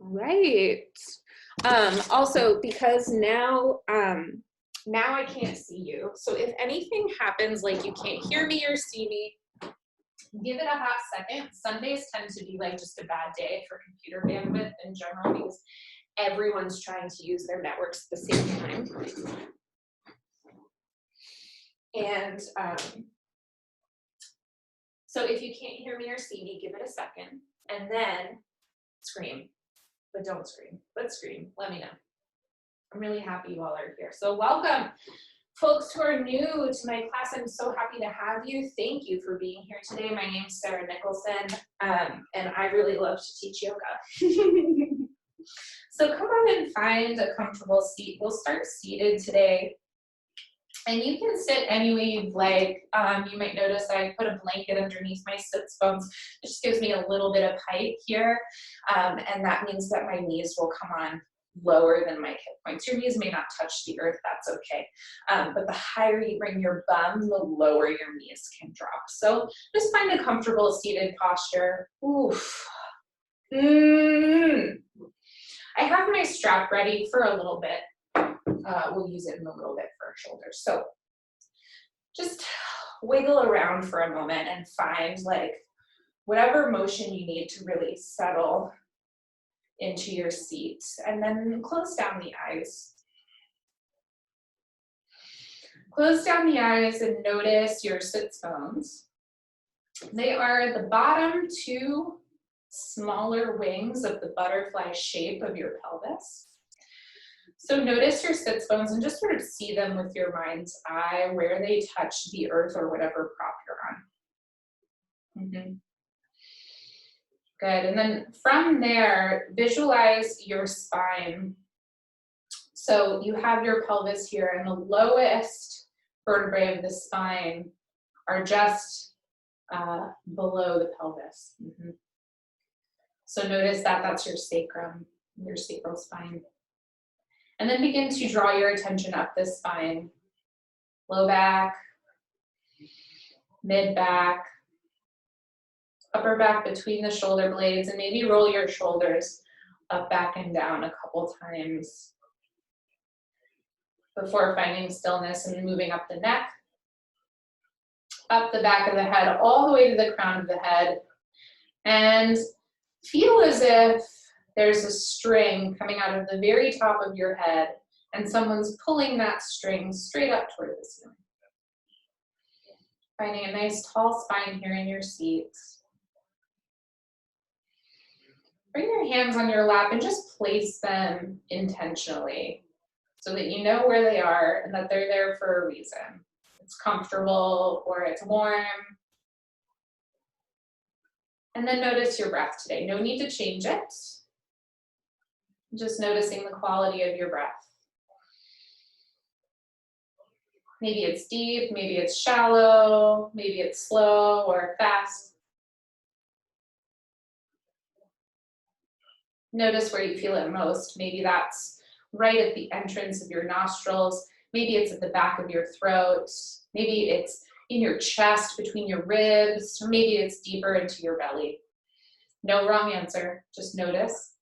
Right. Also, because now I can't see you. So if anything happens, like you can't hear me or see me, give it a hot second. Sundays tend to be like just a bad day for computer bandwidth in general because everyone's trying to use their networks at the same time. And so if you can't hear me or see me, give it a second and then scream. But don't scream, but scream. Let me know. I'm really happy you all are here. So welcome, folks who are new to my class. I'm so happy to have you. Thank you for being here today. My name's Sarah Nicholson, and I really love to teach yoga. So come on and find a comfortable seat. We'll start seated today. And you can sit any way you'd like. You might notice I put a blanket underneath my sits bones. It just gives me a little bit of height here. And that means that my knees will come on lower than my hip points. Your knees may not touch the earth, that's okay. But the higher you bring your bum, the lower your knees can drop. So just find a comfortable seated posture. Oof. I have my strap ready for a little bit. We'll use it in a little bit for our shoulders. So just wiggle around for a moment and find like whatever motion you need to really settle into your seat, and then close down the eyes. Close down the eyes and notice your sits bones. They are the bottom two smaller wings of the butterfly shape of your pelvis. So notice your sits bones and just sort of see them with your mind's eye where they touch the earth or whatever prop you're on. Good, and then from there, visualize your spine. So you have your pelvis here, and the lowest vertebrae of the spine are just below the pelvis. So notice that that's your sacrum, your sacral spine. And then begin to draw your attention up the spine. Low back, mid back, upper back between the shoulder blades, and maybe roll your shoulders up, back, and down a couple times before finding stillness and moving up the neck, up the back of the head, all the way to the crown of the head. And feel as if there's a string coming out of the very top of your head, and someone's pulling that string straight up toward the ceiling. Finding a nice tall spine here in your seat. Bring your hands on your lap and just place them intentionally so that you know where they are and that they're there for a reason. It's comfortable or it's warm. And then notice your breath today. No need to change it. Just noticing the quality of your breath. Maybe it's deep, maybe it's shallow, maybe it's slow or fast. Notice where you feel it most. Maybe that's right at the entrance of your nostrils. Maybe it's at the back of your throat. Maybe it's in your chest between your ribs, or maybe it's deeper into your belly. No wrong answer, just notice.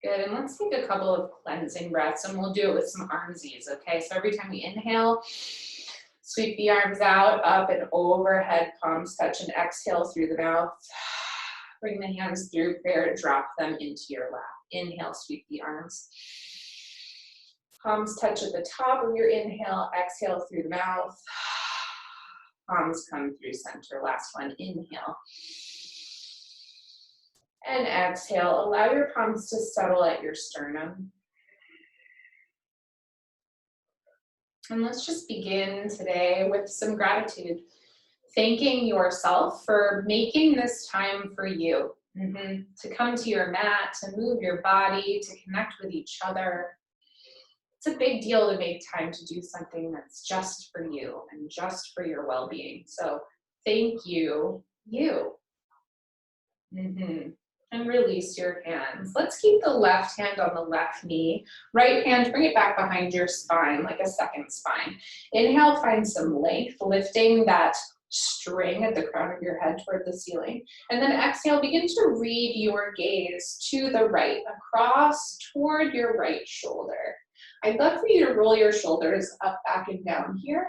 Good, and let's take a couple of cleansing breaths, and we'll do it with some armsies, okay? So every time we inhale, sweep the arms out, up and overhead, palms touch, and exhale through the mouth. Bring the hands through prayer, drop them into your lap. Inhale, sweep the arms. Palms touch at the top of your inhale, exhale through the mouth. Palms come through center. Last one, inhale. And exhale, allow your palms to settle at your sternum. And let's just begin today with some gratitude. Thanking yourself for making this time for you. To come to your mat, to move your body, to connect with each other. It's a big deal to make time to do something that's just for you and just for your well-being. So thank you, you. And release your hands. Let's keep the left hand on the left knee. Right hand, bring it back behind your spine, like a second spine. Inhale, find some length, lifting that string at the crown of your head toward the ceiling. And then exhale, begin to read your gaze to the right, across toward your right shoulder. I'd love for you to roll your shoulders up, back, and down here.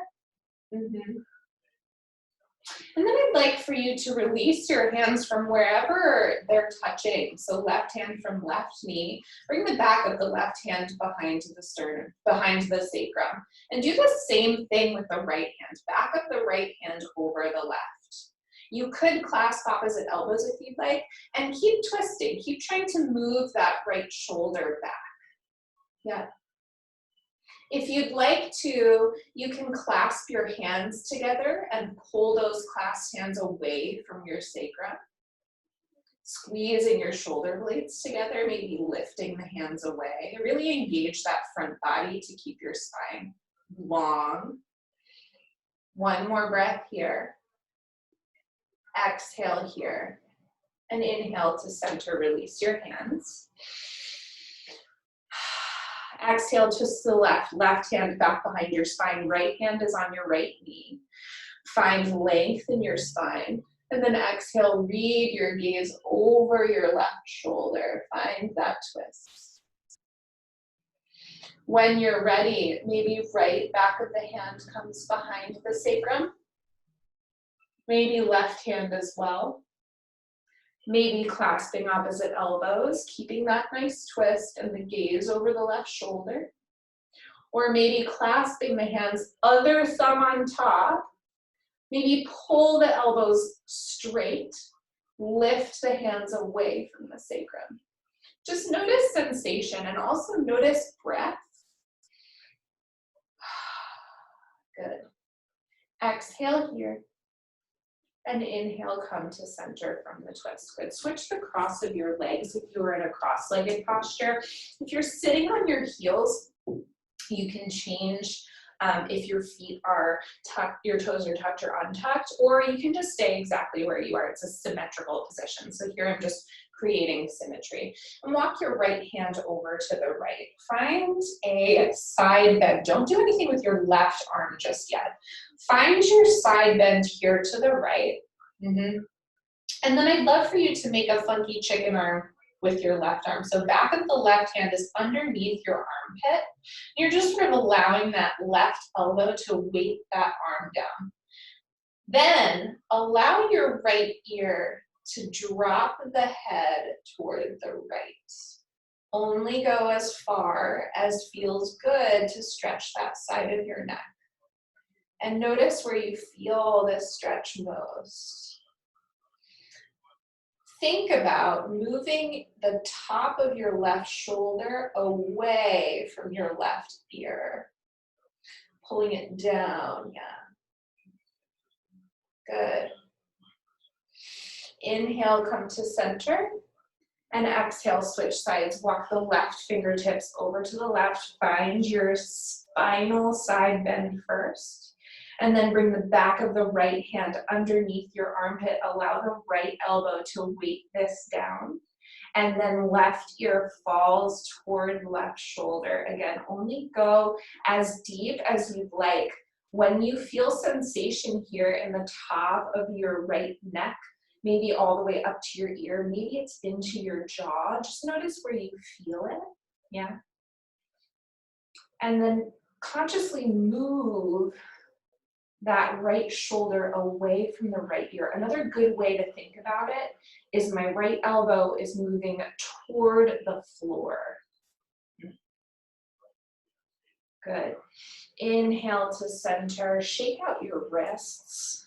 And then I'd like for you to release your hands from wherever they're touching. So left hand from left knee. Bring the back of the left hand behind the sternum, behind the sacrum. And do the same thing with the right hand. Back of the right hand over the left. You could clasp opposite elbows if you'd like, and keep twisting. Keep trying to move that right shoulder back. Yeah. If you'd like to, you can clasp your hands together and pull those clasped hands away from your sacrum. Squeezing your shoulder blades together, maybe lifting the hands away. Really engage that front body to keep your spine long. One more breath here. Exhale here. And inhale to center, release your hands. Exhale, twist to the left, left hand back behind your spine, right hand is on your right knee. Find length in your spine, and then exhale, read your gaze over your left shoulder. Find that twist. When you're ready, maybe right back of the hand comes behind the sacrum. Maybe left hand as well. Maybe clasping opposite elbows, keeping that nice twist and the gaze over the left shoulder. Or maybe clasping the hands, other thumb on top. Maybe pull the elbows straight, lift the hands away from the sacrum. Just notice sensation and also notice breath. Good. Exhale here. And inhale, come to center from the twist. Good. Switch the cross of your legs if you are in a cross-legged posture. If you're sitting on your heels, you can change if your feet are tucked, your toes are tucked or untucked, or you can just stay exactly where you are. It's a symmetrical position. So here I'm just creating symmetry. And walk your right hand over to the right. Find a side bend. Don't do anything with your left arm just yet. Find your side bend here to the right. And then I'd love for you to make a funky chicken arm with your left arm. So back of the left hand is underneath your armpit. You're just sort of allowing that left elbow to weight that arm down. Then allow your right ear to drop the head toward the right. Only go as far as feels good to stretch that side of your neck. And notice where you feel this stretch most. Think about moving the top of your left shoulder away from your left ear. Pulling it down, yeah. Good. Inhale, come to center. And exhale, switch sides. Walk the left fingertips over to the left. Find your spinal side bend first. And then bring the back of the right hand underneath your armpit. Allow the right elbow to weight this down. And then left ear falls toward left shoulder. Again, only go as deep as you'd like. When you feel sensation here in the top of your right neck, maybe all the way up to your ear, maybe it's into your jaw, just notice where you feel it, yeah? And then consciously move that right shoulder away from the right ear. Another good way to think about it is my right elbow is moving toward the floor. Good. Inhale to center, shake out your wrists.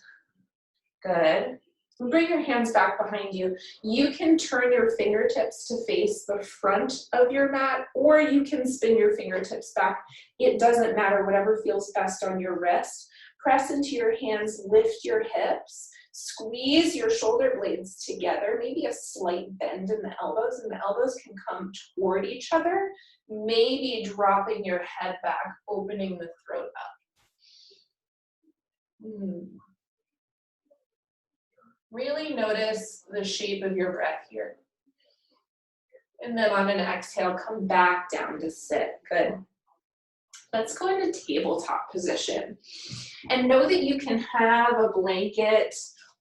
Good. Bring your hands back behind you. You can turn your fingertips to face the front of your mat, or you can spin your fingertips back. It doesn't matter, whatever feels best on your wrist. Press into your hands, lift your hips, squeeze your shoulder blades together, maybe a slight bend in the elbows, and the elbows can come toward each other, maybe dropping your head back, opening the throat up. Really notice the shape of your breath here. And then on an exhale, come back down to sit. Good. Let's go into tabletop position. And know that you can have a blanket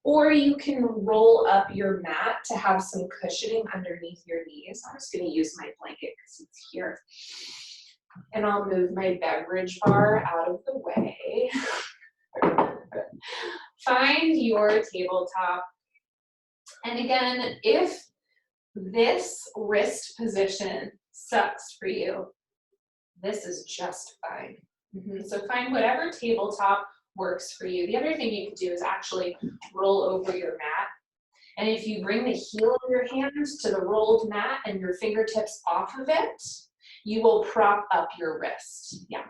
or you can roll up your mat to have some cushioning underneath your knees. I'm just going to use my blanket because it's here. And I'll move my beverage bar out of the way. Find your tabletop. And again, if this wrist position sucks for you, this is just fine. So find whatever tabletop works for you. The other thing you can do is actually roll over your mat. And if you bring the heel of your hands to the rolled mat and your fingertips off of it, you will prop up your wrist. Yeah.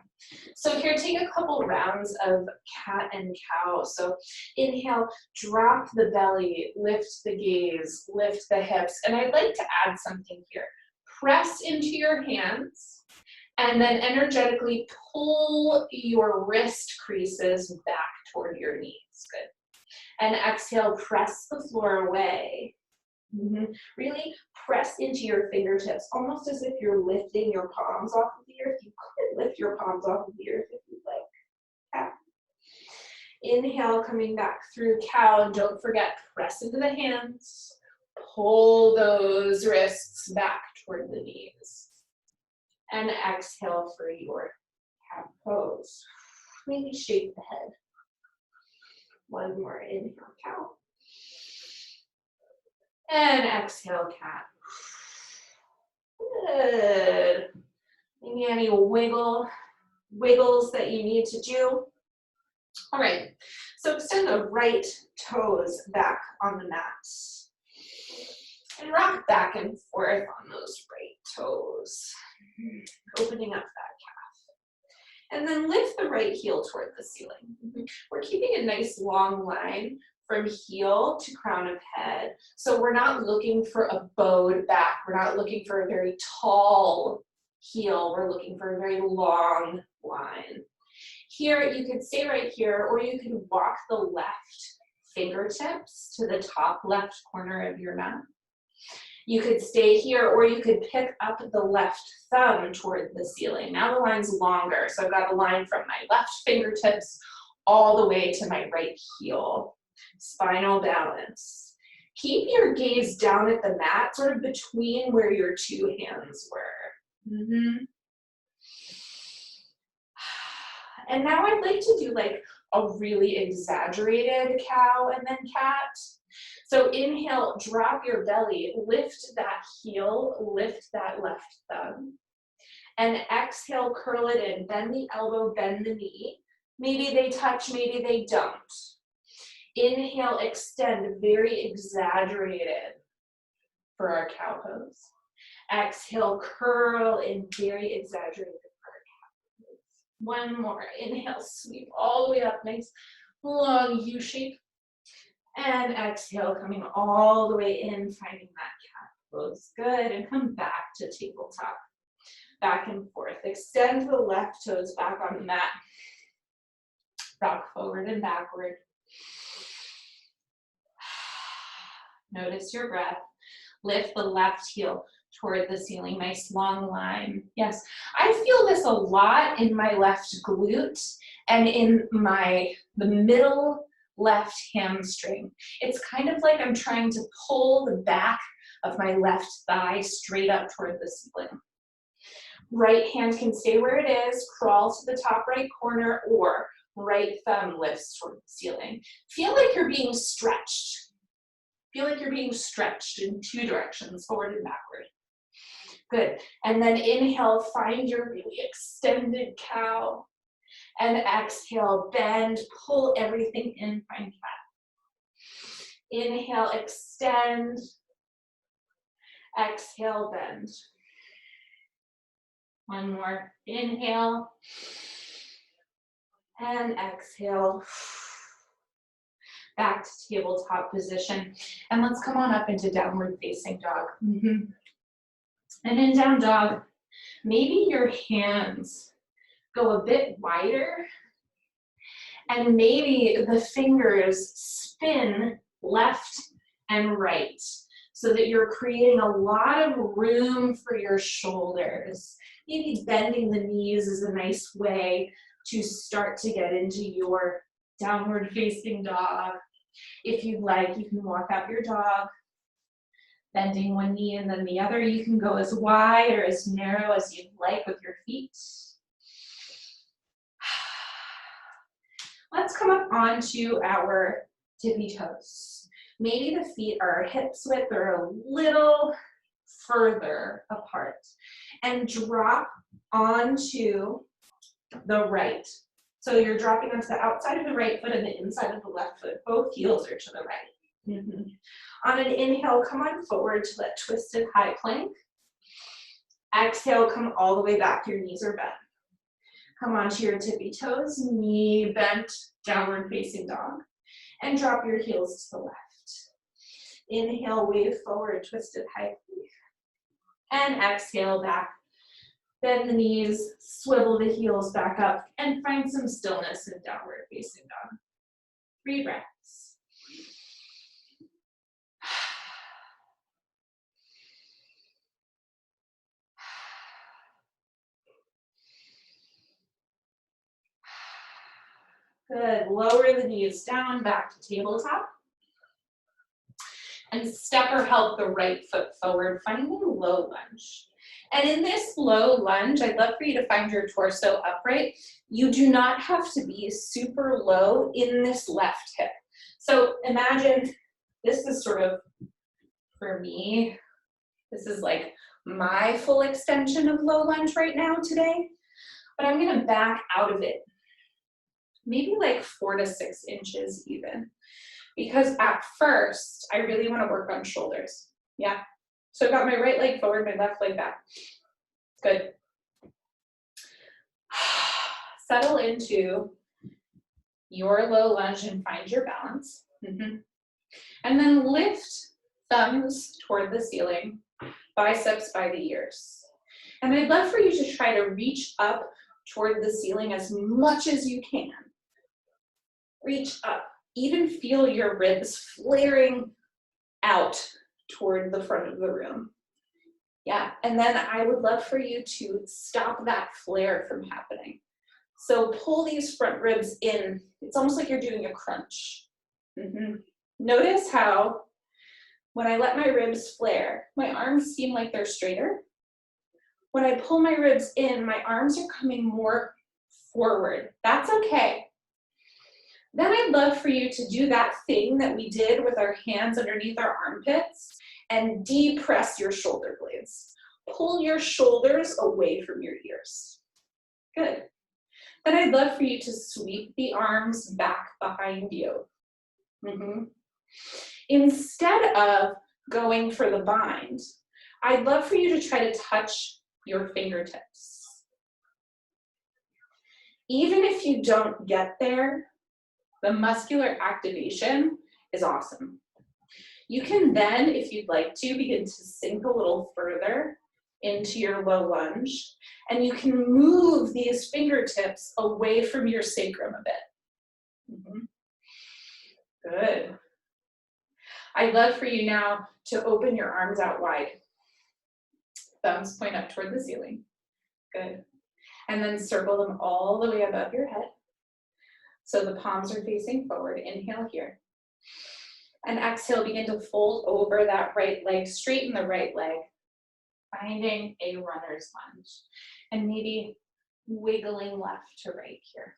So here, take a couple rounds of cat and cow. So inhale, drop the belly, lift the gaze, lift the hips. And I'd like to add something here. Press into your hands and then energetically pull your wrist creases back toward your knees. Good. And exhale, press the floor away. Really press into your fingertips, almost as if you're lifting your palms off of the earth. You could lift your palms off of the earth if you'd like. Yeah. Inhale, coming back through cow, and don't forget, press into the hands. Pull those wrists back toward the knees. And exhale for your cat pose. Maybe shake the head. One more, inhale, cow. And exhale, cat. Good. Maybe any wiggles that you need to do. All right, so extend the right toes back on the mat. And rock back and forth on those right toes. Opening up that calf. And then lift the right heel toward the ceiling. We're keeping a nice long line from heel to crown of head. So we're not looking for a bowed back. We're not looking for a very tall heel. We're looking for a very long line. Here, you could stay right here, or you can walk the left fingertips to the top left corner of your mat. You could stay here, or you could pick up the left thumb toward the ceiling. Now the line's longer, so I've got a line from my left fingertips all the way to my right heel. Spinal balance. Keep your gaze down at the mat, sort of between where your two hands were. And now I'd like to do like a really exaggerated cow and then cat. So inhale, drop your belly, lift that heel, lift that left thumb. And exhale, curl it in, bend the elbow, bend the knee. Maybe they touch, maybe they don't. Inhale, extend, very exaggerated for our cow pose. Exhale, curl in, very exaggerated for our cow pose. One more, inhale, sweep all the way up, nice long U shape. And exhale, coming all the way in, finding that cat pose. Good, and come back to tabletop. Back and forth. Extend the left toes back on the mat. Rock forward and backward. Notice your breath. Lift the left heel toward the ceiling. Nice long line. Yes, I feel this a lot in my left glute and in the middle left hamstring. It's kind of like I'm trying to pull the back of my left thigh straight up toward the ceiling. Right hand can stay where it is, crawl to the top right corner, or right thumb lifts toward the ceiling. Feel like you're being stretched. Feel like you're being stretched in two directions, forward and backward. Good. And then inhale, find your really extended cow. And exhale, bend, pull everything in, find cat. Inhale, extend. Exhale, bend. One more. Inhale. And exhale. Back to tabletop position. And let's come on up into downward facing dog. And in down dog, maybe your hands go a bit wider. And maybe the fingers spin left and right. so that you're creating a lot of room for your shoulders. Maybe bending the knees is a nice way to start to get into your downward facing dog. If you'd like, you can walk out your dog, bending one knee and then the other. You can go as wide or as narrow as you'd like with your feet. Let's come up onto our tippy toes. Maybe the feet are hips width or a little further apart, and drop onto the right. So you're dropping onto the outside of the right foot and the inside of the left foot. Both heels are to the right. On an inhale, come on forward to that twisted high plank. Exhale, come all the way back. Your knees are bent. Come onto your tippy toes, knee bent, downward facing dog. And drop your heels to the left. Inhale, wave forward, twisted high plank. And exhale back. Bend the knees, swivel the heels back up, and find some stillness in downward facing dog. 3 breaths. Good. Lower the knees down, back to tabletop. And step or help the right foot forward, finding low lunge. And in this low lunge, I'd love for you to find your torso upright. You do not have to be super low in this left hip. So imagine this is sort of, for me, this is like my full extension of low lunge right now today, but I'm gonna back out of it, maybe like 4 to 6 inches even, because at first, I really wanna work on shoulders, yeah? So I've got my right leg forward, my left leg back. Good. Settle into your low lunge and find your balance. And then lift thumbs toward the ceiling, biceps by the ears. And I'd love for you to try to reach up toward the ceiling as much as you can. Reach up. Even feel your ribs flaring out toward the front of the room. Yeah, and then I would love for you to stop that flare from happening. So pull these front ribs in. It's almost like you're doing a crunch. Notice how when I let my ribs flare, my arms seem like they're straighter. When I pull my ribs in, my arms are coming more forward. That's okay. Then I'd love for you to do that thing that we did with our hands underneath our armpits and depress your shoulder blades. Pull your shoulders away from your ears. Good. Then I'd love for you to sweep the arms back behind you. Instead of going for the bind, I'd love for you to try to touch your fingertips. Even if you don't get there, the muscular activation is awesome. You can then, if you'd like to, begin to sink a little further into your low lunge, and you can move these fingertips away from your sacrum a bit. Good. I'd love for you now to open your arms out wide. Thumbs point up toward the ceiling. Good. And then circle them all the way above your head. So the palms are facing forward. Inhale here. And exhale, begin to fold over that right leg, straighten the right leg, finding a runner's lunge. And maybe wiggling left to right here.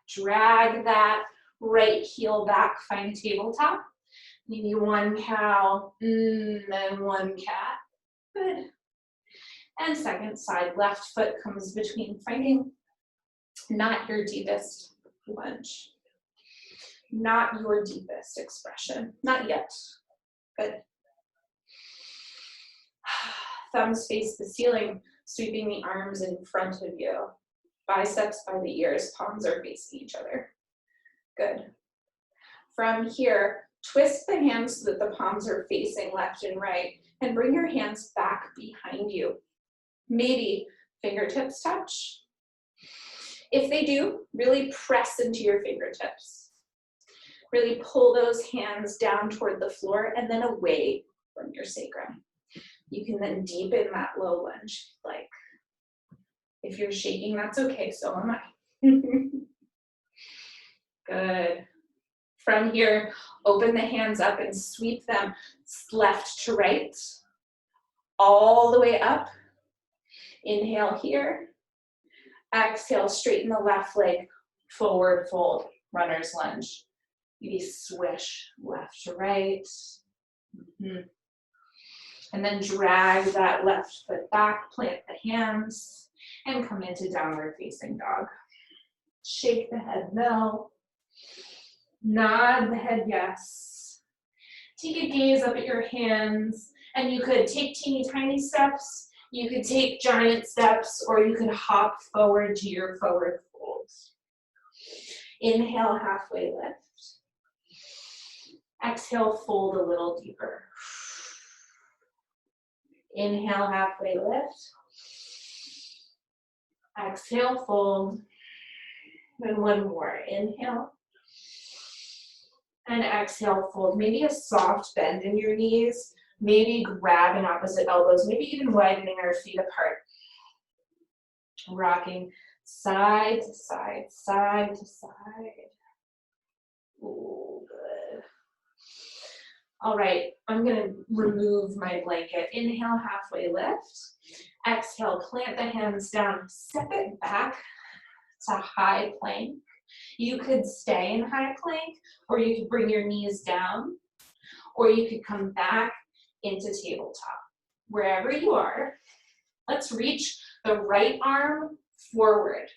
Drag that right heel back, find tabletop. Maybe one cow, then one cat. Good. And second side, left foot comes between, finding not your deepest lunge. Not your deepest expression. Not yet. Good. Thumbs face the ceiling, sweeping the arms in front of you. Biceps by the ears, palms are facing each other. Good. From here, twist the hands so that the palms are facing left and right, and bring your hands back behind you. Maybe fingertips touch. If they do, really press into your fingertips. Really pull those hands down toward the floor and then away from your sacrum. You can then deepen that low lunge. Like, if you're shaking, that's okay, so am I. Good. From here, open the hands up and sweep them left to right, all the way up. Inhale here. Exhale, straighten the left leg, forward fold, runner's lunge. Maybe swish left to right. And then drag that left foot back, plant the hands, and come into downward facing dog. Shake the head no. Nod the head yes. Take a gaze up at your hands, and you could take teeny tiny steps, you could take giant steps, or you could hop forward to your forward fold. Inhale, halfway lift. Exhale, fold a little deeper. Inhale, halfway lift. Exhale, fold. And one more. Inhale. And exhale, fold. Maybe a soft bend in your knees. Maybe grab in opposite elbows. Maybe even widening our feet apart. Rocking side to side, side to side. Ooh, good. All right, I'm gonna remove my blanket. Inhale, halfway lift. Exhale, plant the hands down, step it back to high plank. You could stay in high plank, or you could bring your knees down, or you could come back into tabletop. Wherever you are, let's reach the right arm forward.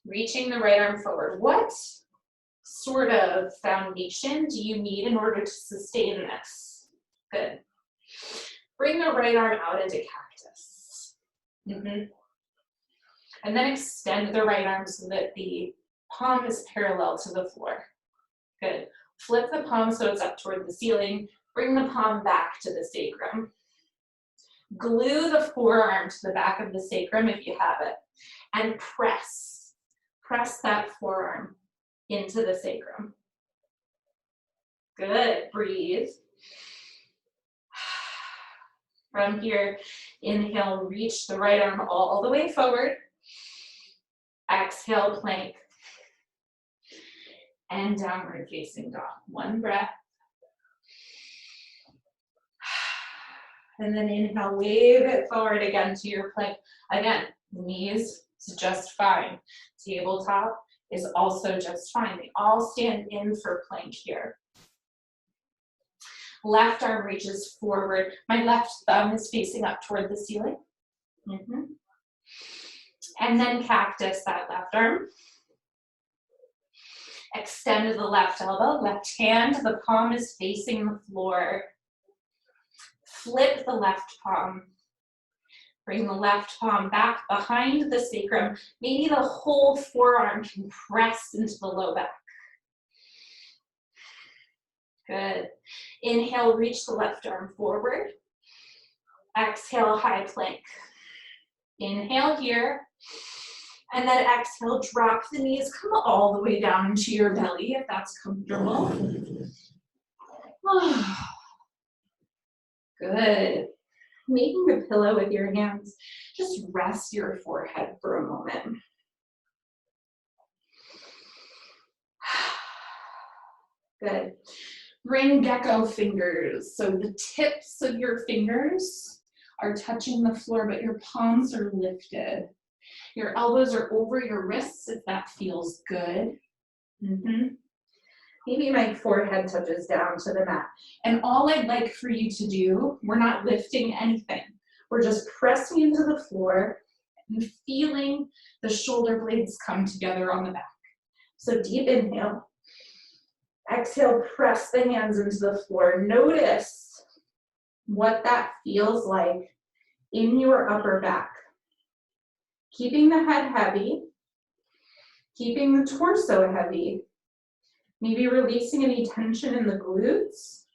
Reaching the right arm forward. What sort of foundation do you need in order to sustain this? Good. Bring the right arm out into cactus. And then extend the right arm so that the palm is parallel to the floor. Good. Flip the palm so it's up toward the ceiling. Bring the palm back to the sacrum. Glue the forearm to the back of the sacrum if you have it. And press. Press that forearm into the sacrum. Good. Breathe. From here, inhale, reach the right arm all the way forward. Exhale, plank. And downward facing dog. One breath. And then inhale, wave it forward again to your plank. Again, knees is just fine. Tabletop is also just fine. They all stand in for plank here. Left arm reaches forward. My left thumb is facing up toward the ceiling. And then cactus that left arm. Extend the left elbow, left hand, the palm is facing the floor. Flip the left palm. Bring the left palm back behind the sacrum. Maybe the whole forearm can press into the low back. Good. Inhale, reach the left arm forward. Exhale, high plank. Inhale here. And then exhale, drop the knees, come all the way down into your belly if that's comfortable. Good. Making a pillow with your hands, just rest your forehead for a moment. Good. Bring gecko fingers. So the tips of your fingers are touching the floor, but your palms are lifted. Your elbows are over your wrists if that feels good. Maybe my forehead touches down to the mat. And all I'd like for you to do, we're not lifting anything. We're just pressing into the floor and feeling the shoulder blades come together on the back. So deep inhale. Exhale, press the hands into the floor. Notice what that feels like in your upper back. Keeping the head heavy, keeping the torso heavy, maybe releasing any tension in the glutes.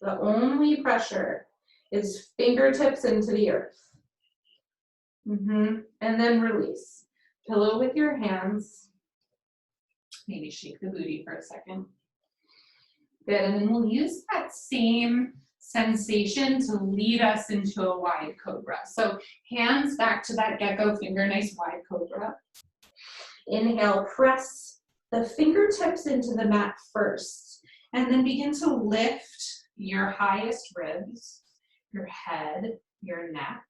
The only pressure is fingertips into the earth. And then release. Pillow with your hands. Maybe shake the booty for a second. Good, and then we'll use that same sensation to lead us into a wide cobra. So hands back to that gecko finger, nice wide cobra. Inhale, press the fingertips into the mat first, and then begin to lift your highest ribs, your head, your neck.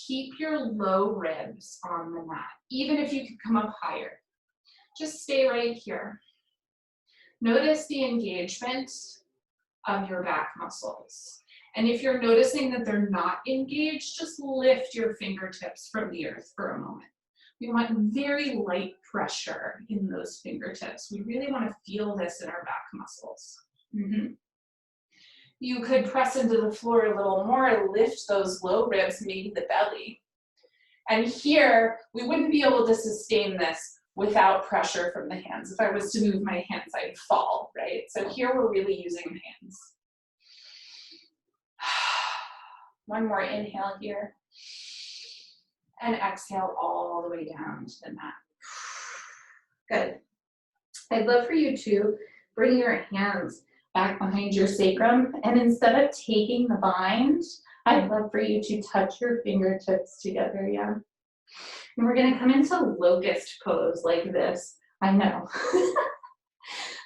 Keep your low ribs on the mat, even if you could come up higher. Just stay right here. Notice the engagement of your back muscles. And if you're noticing that they're not engaged, just lift your fingertips from the earth for a moment. We want very light pressure in those fingertips. We really want to feel this in our back muscles. You could press into the floor a little more, lift those low ribs, maybe the belly. And here, we wouldn't be able to sustain this without pressure from the hands. If I was to move my hands, I'd fall, right? So here we're really using hands. One more inhale here. And exhale all the way down to the mat. Good. I'd love for you to bring your hands back behind your sacrum, and instead of taking the bind, I'd love for you to touch your fingertips together, yeah? And we're gonna come into locust pose like this. I know.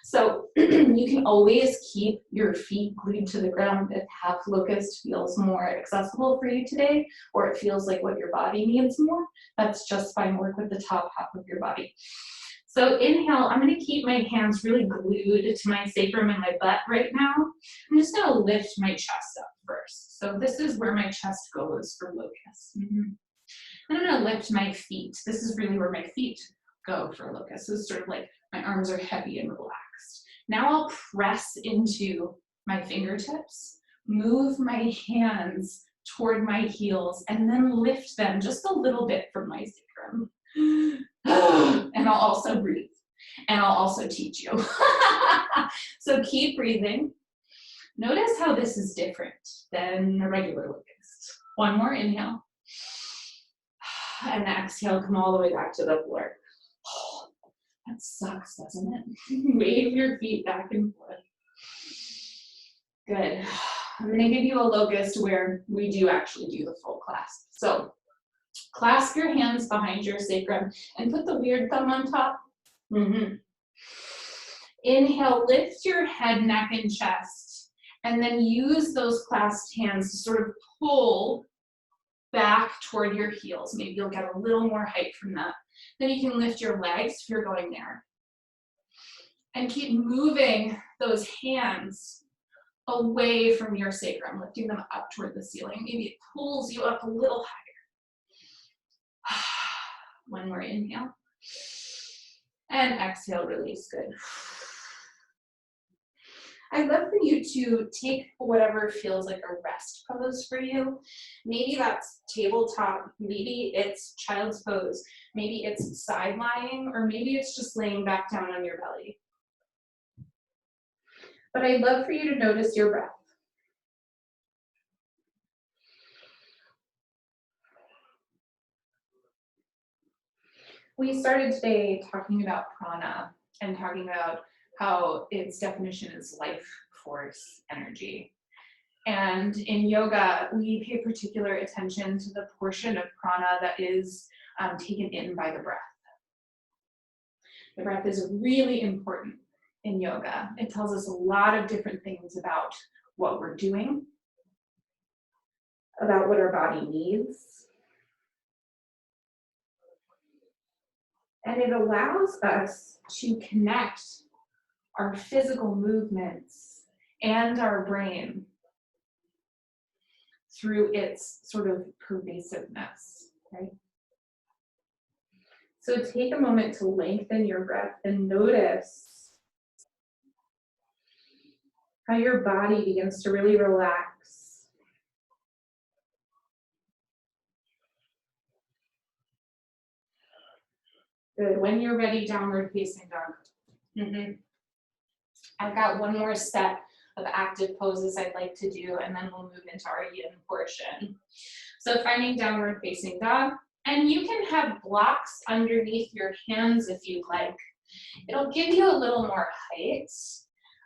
So you can always keep your feet glued to the ground if half locust feels more accessible for you today, or it feels like what your body needs more. That's just fine. Work with the top half of your body. So inhale, I'm gonna keep my hands really glued to my sacrum and my butt right now. I'm just gonna lift my chest up first. So this is where my chest goes for locust. Then I'm gonna lift my feet. This is really where my feet go for locust. So it's sort of like my arms are heavy and relaxed. Now I'll press into my fingertips, move my hands toward my heels, and then lift them just a little bit from my sacrum. And I'll also breathe. And I'll also teach you. So keep breathing. Notice how this is different than a regular locust. One more inhale. And exhale, come all the way back to the floor. That sucks, doesn't it? Wave your feet back and forth. Good. I'm gonna give you a locust where we do actually do the full clasp. So clasp your hands behind your sacrum and put the weird thumb on top. Inhale, lift your head, neck, and chest, and then use those clasped hands to sort of pull back toward your heels. Maybe you'll get a little more height from that. Then you can lift your legs if you're going there. And keep moving those hands away from your sacrum, lifting them up toward the ceiling. Maybe it pulls you up a little higher. One more inhale. And exhale, release, good. I'd love for you to take whatever feels like a rest pose for you. Maybe that's tabletop, maybe it's child's pose, maybe it's side lying, or maybe it's just laying back down on your belly. But I'd love for you to notice your breath. We started today talking about prana and talking about how its definition is life force energy. And in yoga, we pay particular attention to the portion of prana that is taken in by the breath. The breath is really important in yoga. It tells us a lot of different things about what we're doing, about what our body needs. And it allows us to connect our physical movements and our brain through its sort of pervasiveness, right? So take a moment to lengthen your breath and notice how your body begins to really relax. Good. When you're ready, downward facing dog. I've got one more set of active poses I'd like to do, and then we'll move into our yin portion. So finding downward facing dog, And you can have blocks underneath your hands if you'd like. It'll give you a little more height.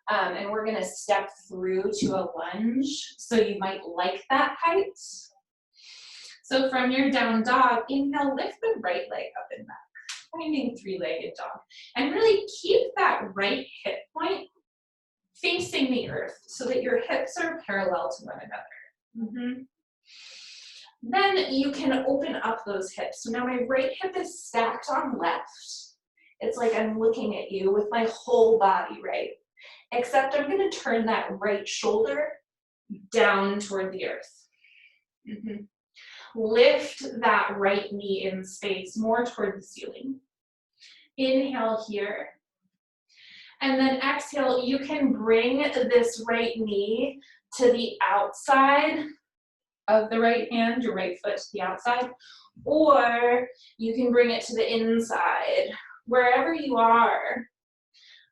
And we're gonna step through to a lunge, so you might like that height. So from your down dog, inhale, lift the right leg up and back, finding three-legged dog. And really keep that right hip point facing the earth so that your hips are parallel to one another. Then you can open up those hips. So now my right hip is stacked on left. It's like I'm looking at you with my whole body, right? Except I'm gonna turn that right shoulder down toward the earth. Lift that right knee in space, more toward the ceiling. Inhale here. And then exhale, you can bring this right knee to the outside of the right hand, your right foot to the outside, or you can bring it to the inside. Wherever you are,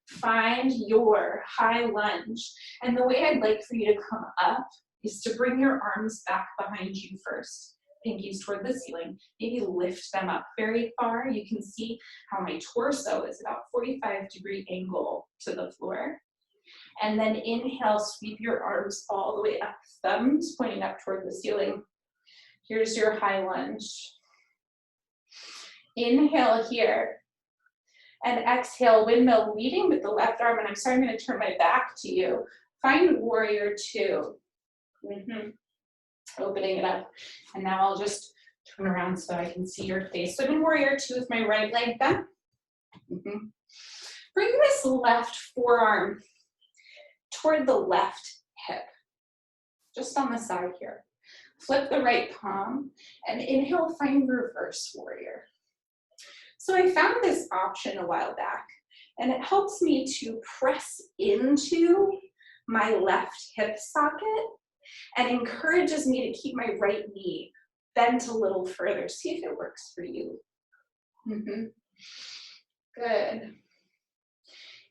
find your high lunge. And the way I'd like for you to come up is to bring your arms back behind you first. Pinkies toward the ceiling. Maybe lift them up very far. You can see how my torso is about 45-degree angle to the floor. And then inhale, sweep your arms all the way up, thumbs pointing up toward the ceiling. Here's your high lunge. Inhale here. And exhale, windmill, leading with the left arm. And I'm sorry, I'm going to turn my back to you. Find warrior two. Opening it up. And now I'll just turn around so I can see your face. So I'm in warrior two with my right leg bent. Bring this left forearm toward the left hip, just on the side here. Flip the right palm and inhale, find reverse warrior. So I found this option a while back, and it helps me to press into my left hip socket and encourages me to keep my right knee bent a little further. See if it works for you. Good.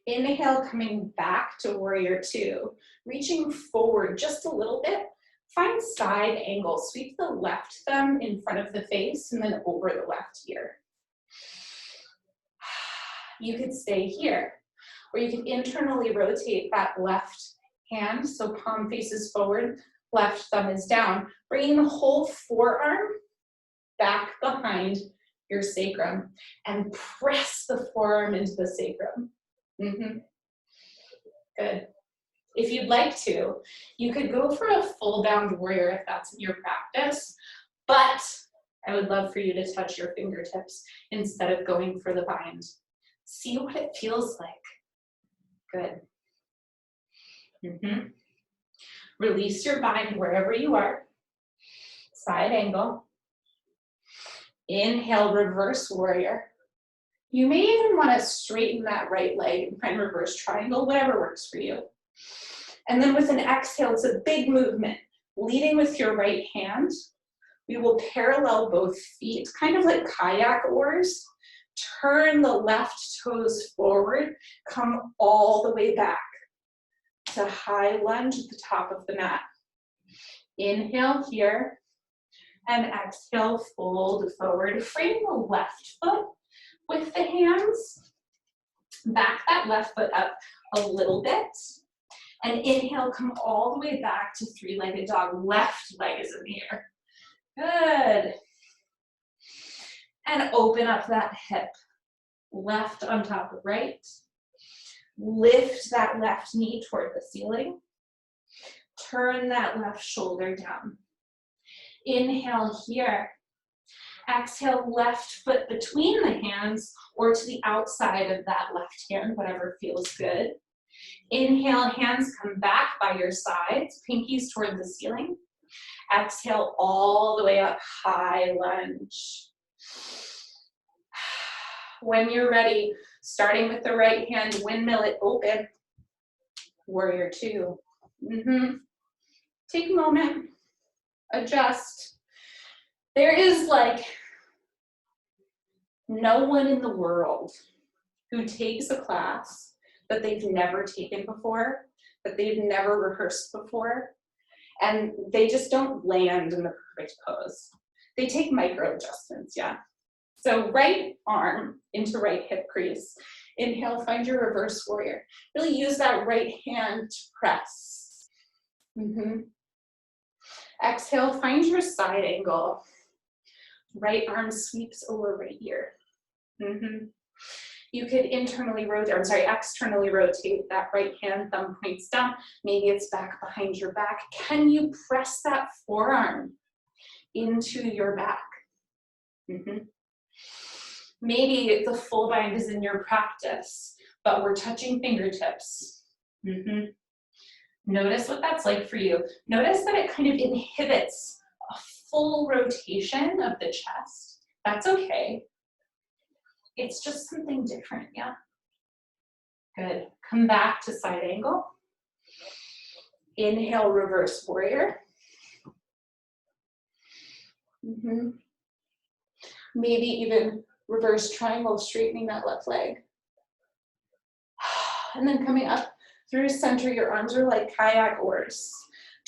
Inhale, coming back to warrior two, reaching forward just a little bit. Find side angle. Sweep the left thumb in front of the face and then over the left ear. You could stay here, or you can internally rotate that left hand, so palm faces forward, left thumb is down, bringing the whole forearm back behind your sacrum and press the forearm into the sacrum. Good. If you'd like to, you could go for a full bound warrior if that's in your practice, but I would love for you to touch your fingertips instead of going for the bind. See what it feels like. Good. Release your bind wherever you are. Side angle. Inhale, reverse warrior. You may even want to straighten that right leg and find reverse triangle, whatever works for you. And then with an exhale, it's a big movement. Leading with your right hand, we will parallel both feet, kind of like kayak oars. Turn the left toes forward, come all the way back to high lunge at the top of the mat. Inhale here, and exhale, fold forward. Frame the left foot with the hands. Back that left foot up a little bit. And inhale, come all the way back to three-legged dog. Left leg is in the air. Good. And open up that hip. Left on top of right. Lift that left knee toward the ceiling. Turn that left shoulder down. Inhale here. Exhale, left foot between the hands or to the outside of that left hand, whatever feels good. Inhale, hands come back by your sides, pinkies toward the ceiling. Exhale all the way up, high lunge. When you're ready, starting with the right hand, windmill it open. Warrior two. Take a moment, adjust. There is like no one in the world who takes a class that they've never taken before, that they've never rehearsed before, and they just don't land in the perfect pose. they take micro adjustments, yeah. So right arm into right hip crease. Inhale, find your reverse warrior. Really use that right hand to press. Exhale, find your side angle. Right arm sweeps over right ear. You could externally rotate that right hand, thumb points down. Maybe it's back behind your back. Can you press that forearm into your back? Maybe the full bind is in your practice, but we're touching fingertips. Notice what that's like for you. Notice that it kind of inhibits a full rotation of the chest. That's okay. It's just something different, yeah? Good. Come back to side angle. Inhale, reverse warrior. Maybe even reverse triangle, straightening that left leg. And then coming up through center, your arms are like kayak oars.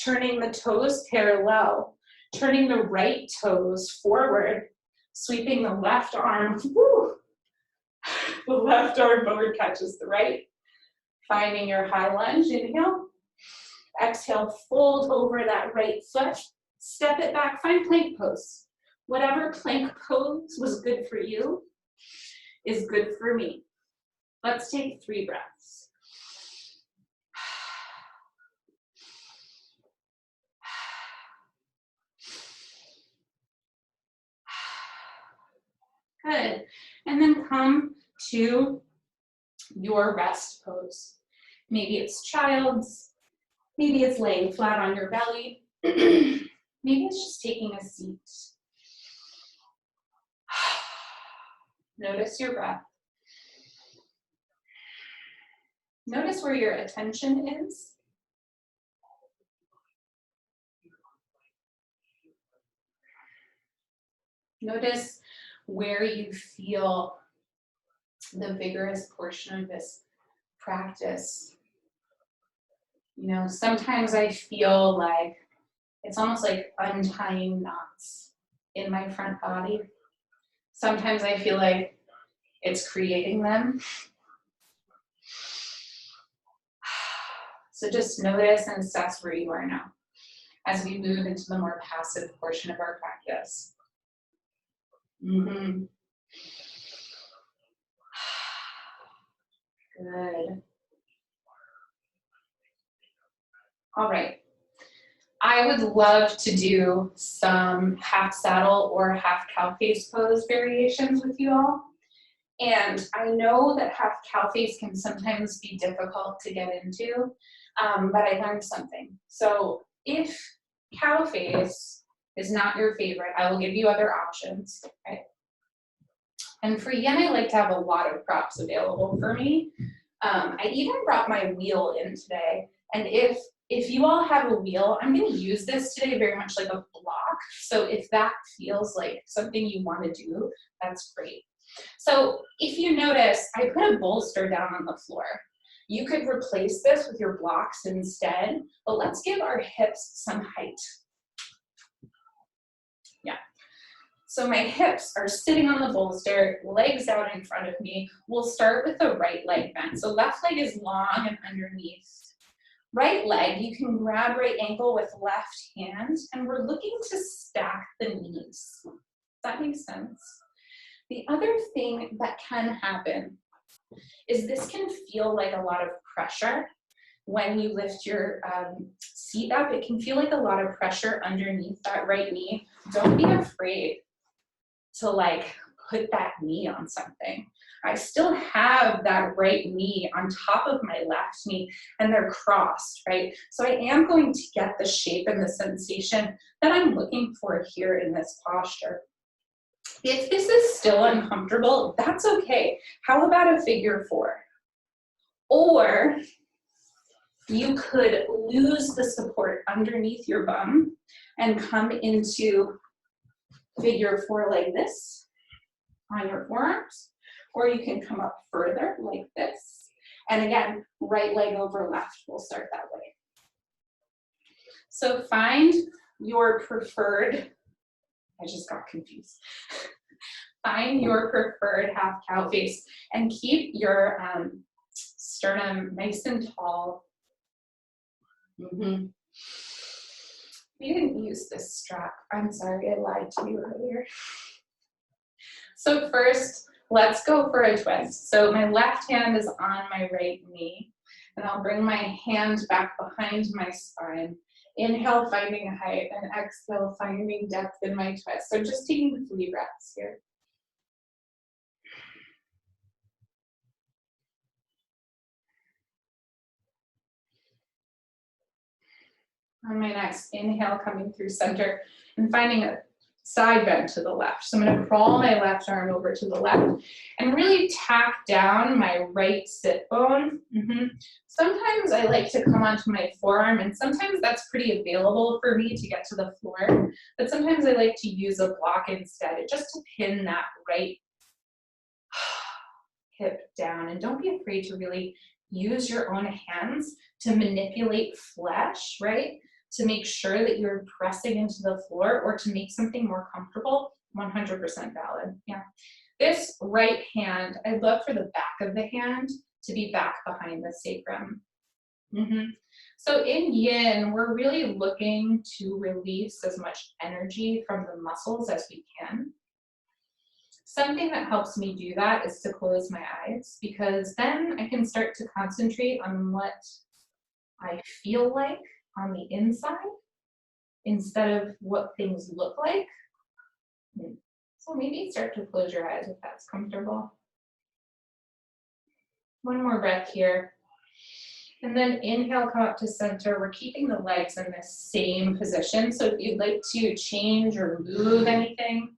Turning the toes parallel. Turning the right toes forward. Sweeping the left arm. Woo! The left arm forward catches the right. Finding your high lunge, inhale. Exhale, fold over that right foot. Step it back, find plank pose. Whatever plank pose was good for you is good for me. Let's take 3 breaths. Good. And then come to your rest pose. Maybe it's child's, maybe it's laying flat on your belly, maybe it's just taking a seat. Notice your breath. Notice where your attention is. Notice where you feel the vigorous portion of this practice. You know, sometimes I feel like it's almost like untying knots in my front body. Sometimes I feel like it's creating them. So just notice and assess where you are now as we move into the more passive portion of our practice. Good. All right. I would love to do some half saddle or half cow face pose variations with you all. And I know that half cow face can sometimes be difficult to get into, but I learned something. So if cow face is not your favorite, I will give you other options, right? And for yin, I like to have a lot of props available for me. I even brought my wheel in today. And if you all have a wheel, I'm going to use this today very much like a block. So if that feels like something you want to do, that's great. So if you notice, I put a bolster down on the floor. You could replace this with your blocks instead, but let's give our hips some height. Yeah. So my hips are sitting on the bolster, legs out in front of me. We'll start with the right leg bend. So left leg is long and underneath. Right leg, you can grab right ankle with left hand, and we're looking to stack the knees. Does that make sense? The other thing that can happen is this can feel like a lot of pressure when you lift your seat up. It can feel like a lot of pressure underneath that right knee. Don't be afraid to like put that knee on something. I still have that right knee on top of my left knee and they're crossed, right? So I am going to get the shape and the sensation that I'm looking for here in this posture. If this is still uncomfortable, that's okay. How about a figure 4? Or you could lose the support underneath your bum and come into figure 4 like this on your forearms, or you can come up further like this. And again, right leg over left, we'll start that way. So find your preferred I just got confused. Find your preferred half cow face and keep your sternum nice and tall. We didn't use this strap. I'm sorry, I lied to you earlier. So first, let's go for a twist. So my left hand is on my right knee, and I'll bring my hand back behind my spine. Inhale, finding height, and exhale, finding depth in my twist. So just taking 3 breaths here. On my next inhale, coming through center and finding a side bend to the left. So I'm going to crawl my left arm over to the left and really tack down my right sit bone. Sometimes I like to come onto my forearm, and sometimes that's pretty available for me to get to the floor, but sometimes I like to use a block instead, just to pin that right hip down. And don't be afraid to really use your own hands to manipulate flesh, right? To make sure that you're pressing into the floor or to make something more comfortable. 100% valid. Yeah. This right hand, I'd love for the back of the hand to be back behind the sacrum. So in yin, we're really looking to release as much energy from the muscles as we can. Something that helps me do that is to close my eyes, because then I can start to concentrate on what I feel like on the inside instead of what things look like. So maybe start to close your eyes if that's comfortable. One more breath here. And then inhale, come up to center. We're keeping the legs in the same position. So if you'd like to change or move anything,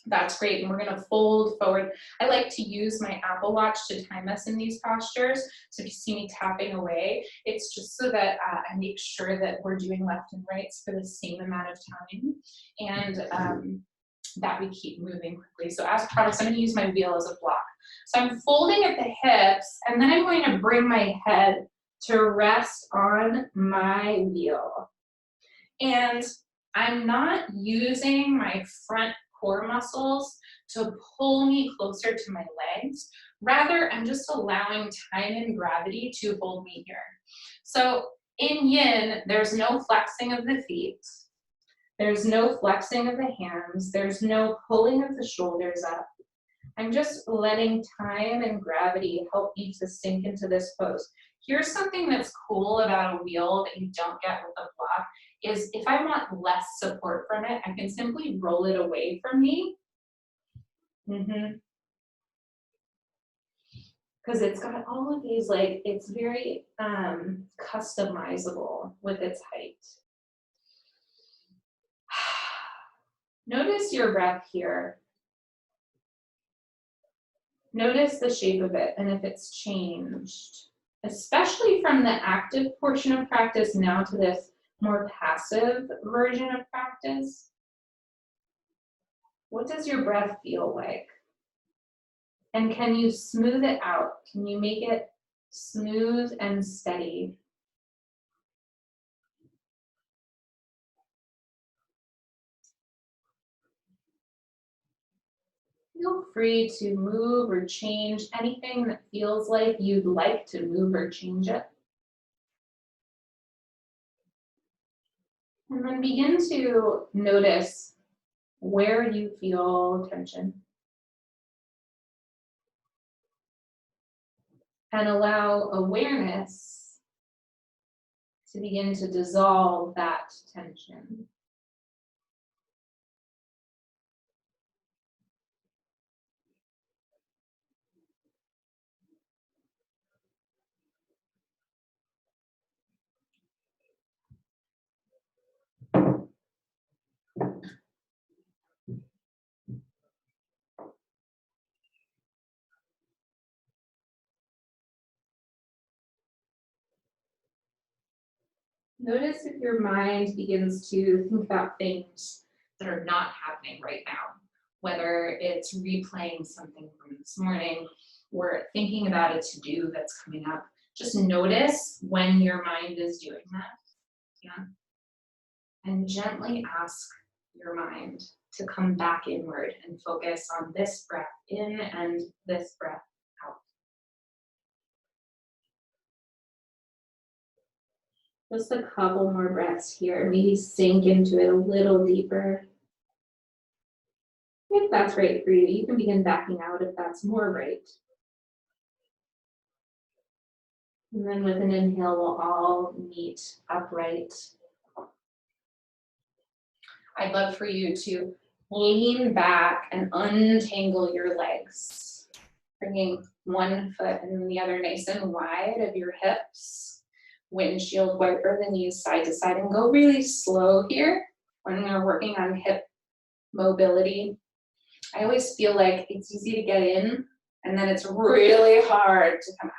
that's great. And we're going to fold forward. I like to use my Apple Watch to time us in these postures. So if you see me tapping away, it's just so that I make sure that we're doing left and rights for the same amount of time, and that we keep moving quickly. So as practice, I'm going to use my wheel as a block. So I'm folding at the hips, and then I'm going to bring my head to rest on my wheel. And I'm not using my front core muscles to pull me closer to my legs. Rather, I'm just allowing time and gravity to hold me here. So in yin, there's no flexing of the feet. There's no flexing of the hands. There's no pulling of the shoulders up. I'm just letting time and gravity help me to sink into this pose. Here's something that's cool about a wheel that you don't get with a block, is if I want less support from it, I can simply roll it away from me. Because it's got all of these, like, it's very customizable with its height. Notice your breath here. Notice the shape of it and if it's changed, especially from the active portion of practice now to this more passive version of practice. What does your breath feel like? And can you smooth it out? Can you make it smooth and steady? Feel free to move or change anything that feels like you'd like to move or change it. And then begin to notice where you feel tension. And allow awareness to begin to dissolve that tension. Notice if your mind begins to think about things that are not happening right now, whether it's replaying something from this morning or thinking about a to-do that's coming up. Just notice when your mind is doing that. Yeah. And gently ask your mind to come back inward and focus on this breath in and this breath out. Just a couple more breaths here. Maybe sink into it a little deeper. If that's right for you, you can begin backing out if that's more right. And then with an inhale, we'll all meet upright. I'd love for you to lean back and untangle your legs, bringing one foot and the other nice and wide of your hips. Windshield wiper the knees side to side and go really slow here when we're working on hip mobility. I always feel like it's easy to get in and then it's really hard to come out.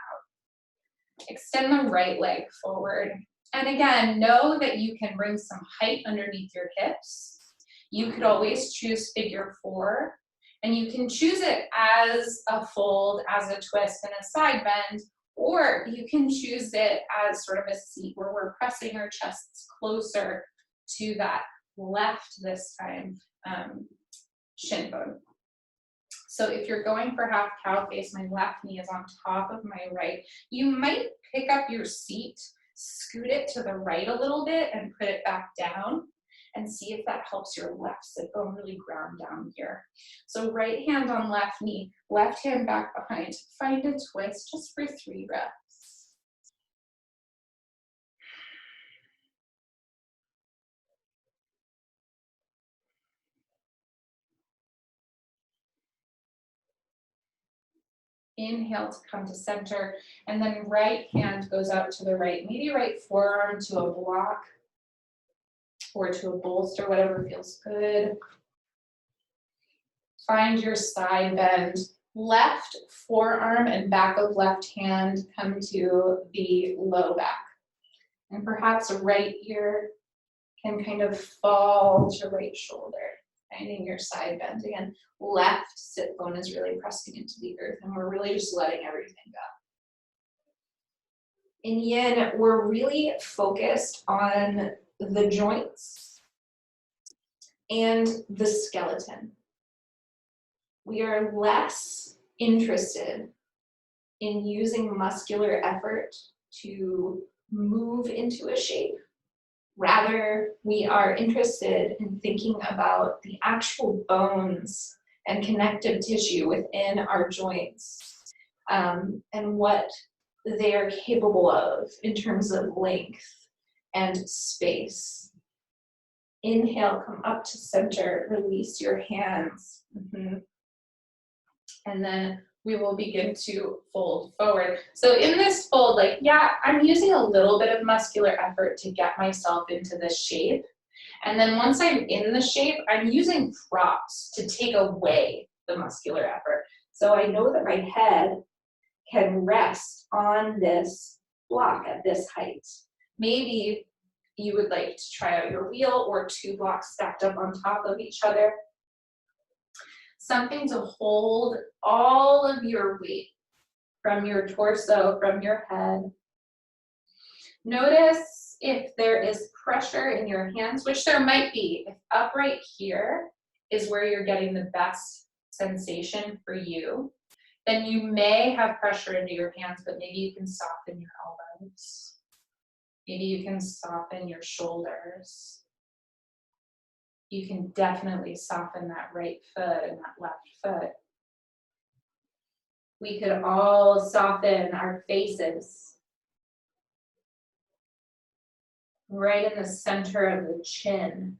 Extend the right leg forward. And again, know that you can bring some height underneath your hips. You could always choose figure 4, and you can choose it as a fold, as a twist, and a side bend, or you can choose it as sort of a seat where we're pressing our chests closer to that left this time shin bone. So if you're going for half cow face, my left knee is on top of my right. You might pick up your seat, scoot it to the right a little bit and put it back down and see if that helps your left sit bone really ground down here. So right hand on left knee, left hand back behind. Find a twist just for 3 breaths. Inhale to come to center, and then right hand goes out to the right. Maybe right forearm to a block or to a bolster, whatever feels good. Find your side bend. Left forearm and back of left hand come to the low back. And perhaps right ear can kind of fall to right shoulder. Finding your side bend again. Left sit bone is really pressing into the earth, and we're really just letting everything go. In yin, we're really focused on the joints and the skeleton. We are less interested in using muscular effort to move into a shape. Rather, we are interested in thinking about the actual bones and connective tissue within our joints, and what they are capable of in terms of length and space. Inhale, come up to center, release your hands. And then we will begin to fold forward. So in this fold, I'm using a little bit of muscular effort to get myself into this shape. And then once I'm in the shape, I'm using props to take away the muscular effort. So I know that my head can rest on this block at this height. Maybe you would like to try out your wheel or 2 blocks stacked up on top of each other. Something to hold all of your weight from your torso, from your head. Notice if there is pressure in your hands, which there might be. If upright here is where you're getting the best sensation for you, then you may have pressure into your hands, but maybe you can soften your elbows. Maybe you can soften your shoulders. You can definitely soften that right foot and that left foot. We could all soften our faces. Right in the center of the chin.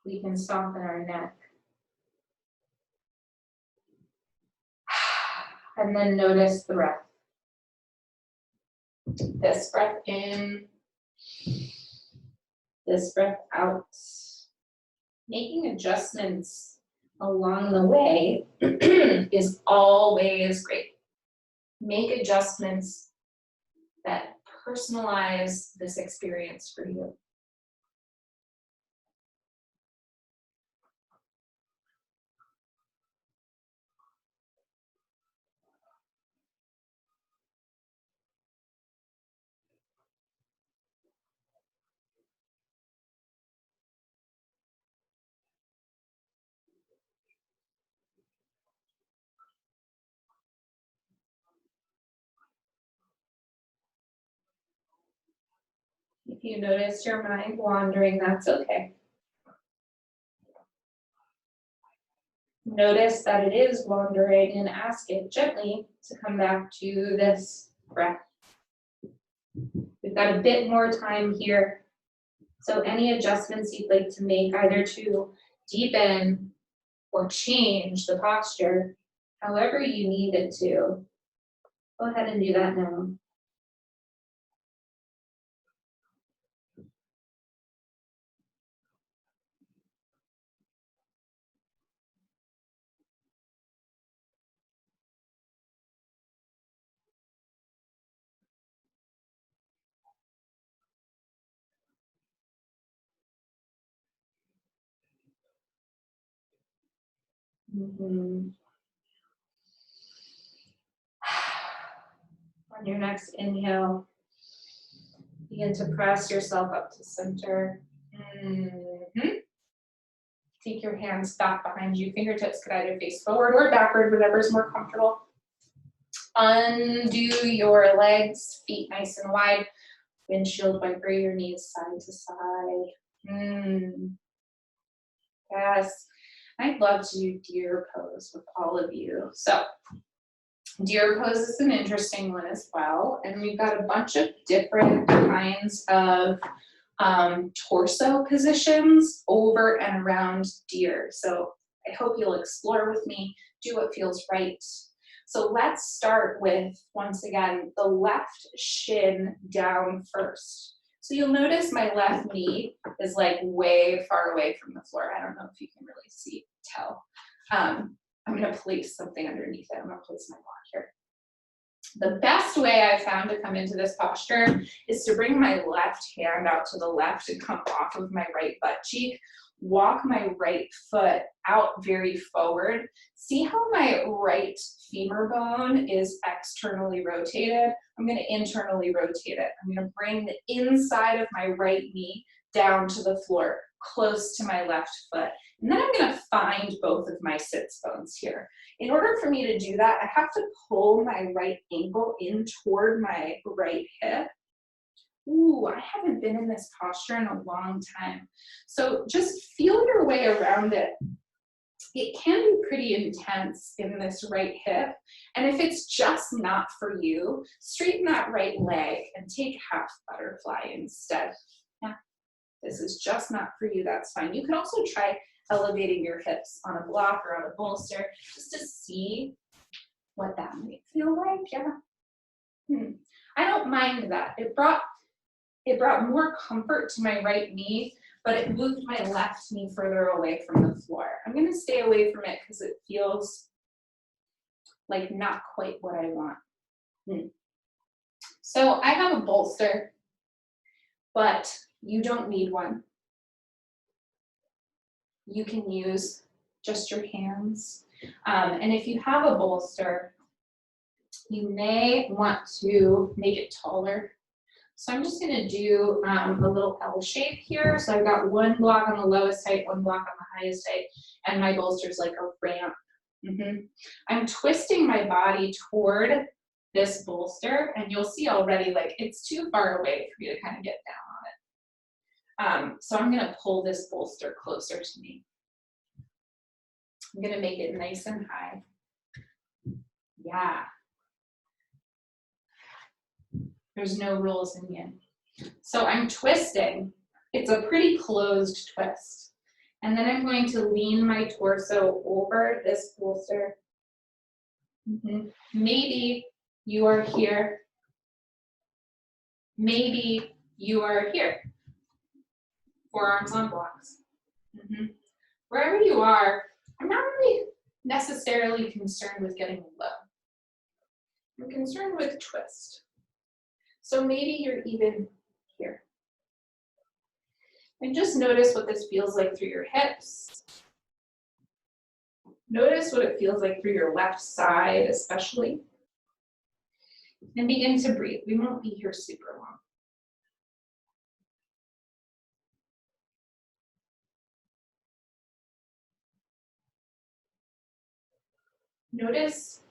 We can soften our neck. And then notice the breath. This breath in. This breath out. Making adjustments along the way is always great. Make adjustments that personalize this experience for you. If you notice your mind wandering, that's okay. Notice that it is wandering and ask it gently to come back to this breath. We've got a bit more time here. So any adjustments you'd like to make, either to deepen or change the posture, however you need it to, go ahead and do that now. Mhm. On your next inhale, begin to press yourself up to center. Take your hands back behind you. Fingertips could either face forward or backward, whatever's more comfortable. Undo your legs, feet nice and wide. Windshield wiper your knees side to side. Yes, I'd love to do deer pose with all of you. So deer pose is an interesting one as well. And we've got a bunch of different kinds of torso positions over and around deer. So I hope you'll explore with me, do what feels right. So let's start with, once again, the left shin down first. So you'll notice my left knee is like way far away from the floor. I don't know if you can really tell. I'm gonna place something underneath it. I'm gonna place my block here. The best way I've found to come into this posture is to bring my left hand out to the left and come off of my right butt cheek. Walk my right foot out very forward. See how my right femur bone is externally rotated? I'm going to internally rotate it. I'm going to bring the inside of my right knee down to the floor, close to my left foot. And then I'm going to find both of my sits bones here. In order for me to do that, I have to pull my right ankle in toward my right hip. Ooh, I haven't been in this posture in a long time. So just feel your way around it. It can be pretty intense in this right hip. And if it's just not for you, straighten that right leg and take half butterfly instead. Yeah, this is just not for you, that's fine. You can also try elevating your hips on a block or on a bolster just to see what that might feel like. Yeah. I don't mind that. It brought more comfort to my right knee, but it moved my left knee further away from the floor. I'm going to stay away from it because it feels like not quite what I want. So I have a bolster, but you don't need one. You can use just your hands. And if you have a bolster, you may want to make it taller. So I'm just going to do a little L shape here. So I've got one block on the lowest height, one block on the highest height, and my bolster's like a ramp. I'm twisting my body toward this bolster, and you'll see already like it's too far away for you to kind of get down on it. So I'm going to pull this bolster closer to me. I'm going to make it nice and high. Yeah. There's no rules in yin. So I'm twisting. It's a pretty closed twist. And then I'm going to lean my torso over this bolster. Maybe you are here. Maybe you are here. Forearms on blocks. Wherever you are, I'm not really necessarily concerned with getting low. I'm concerned with twist. So maybe you're even here. And just notice what this feels like through your hips. Notice what it feels like through your left side, especially. And begin to breathe. We won't be here super long. Notice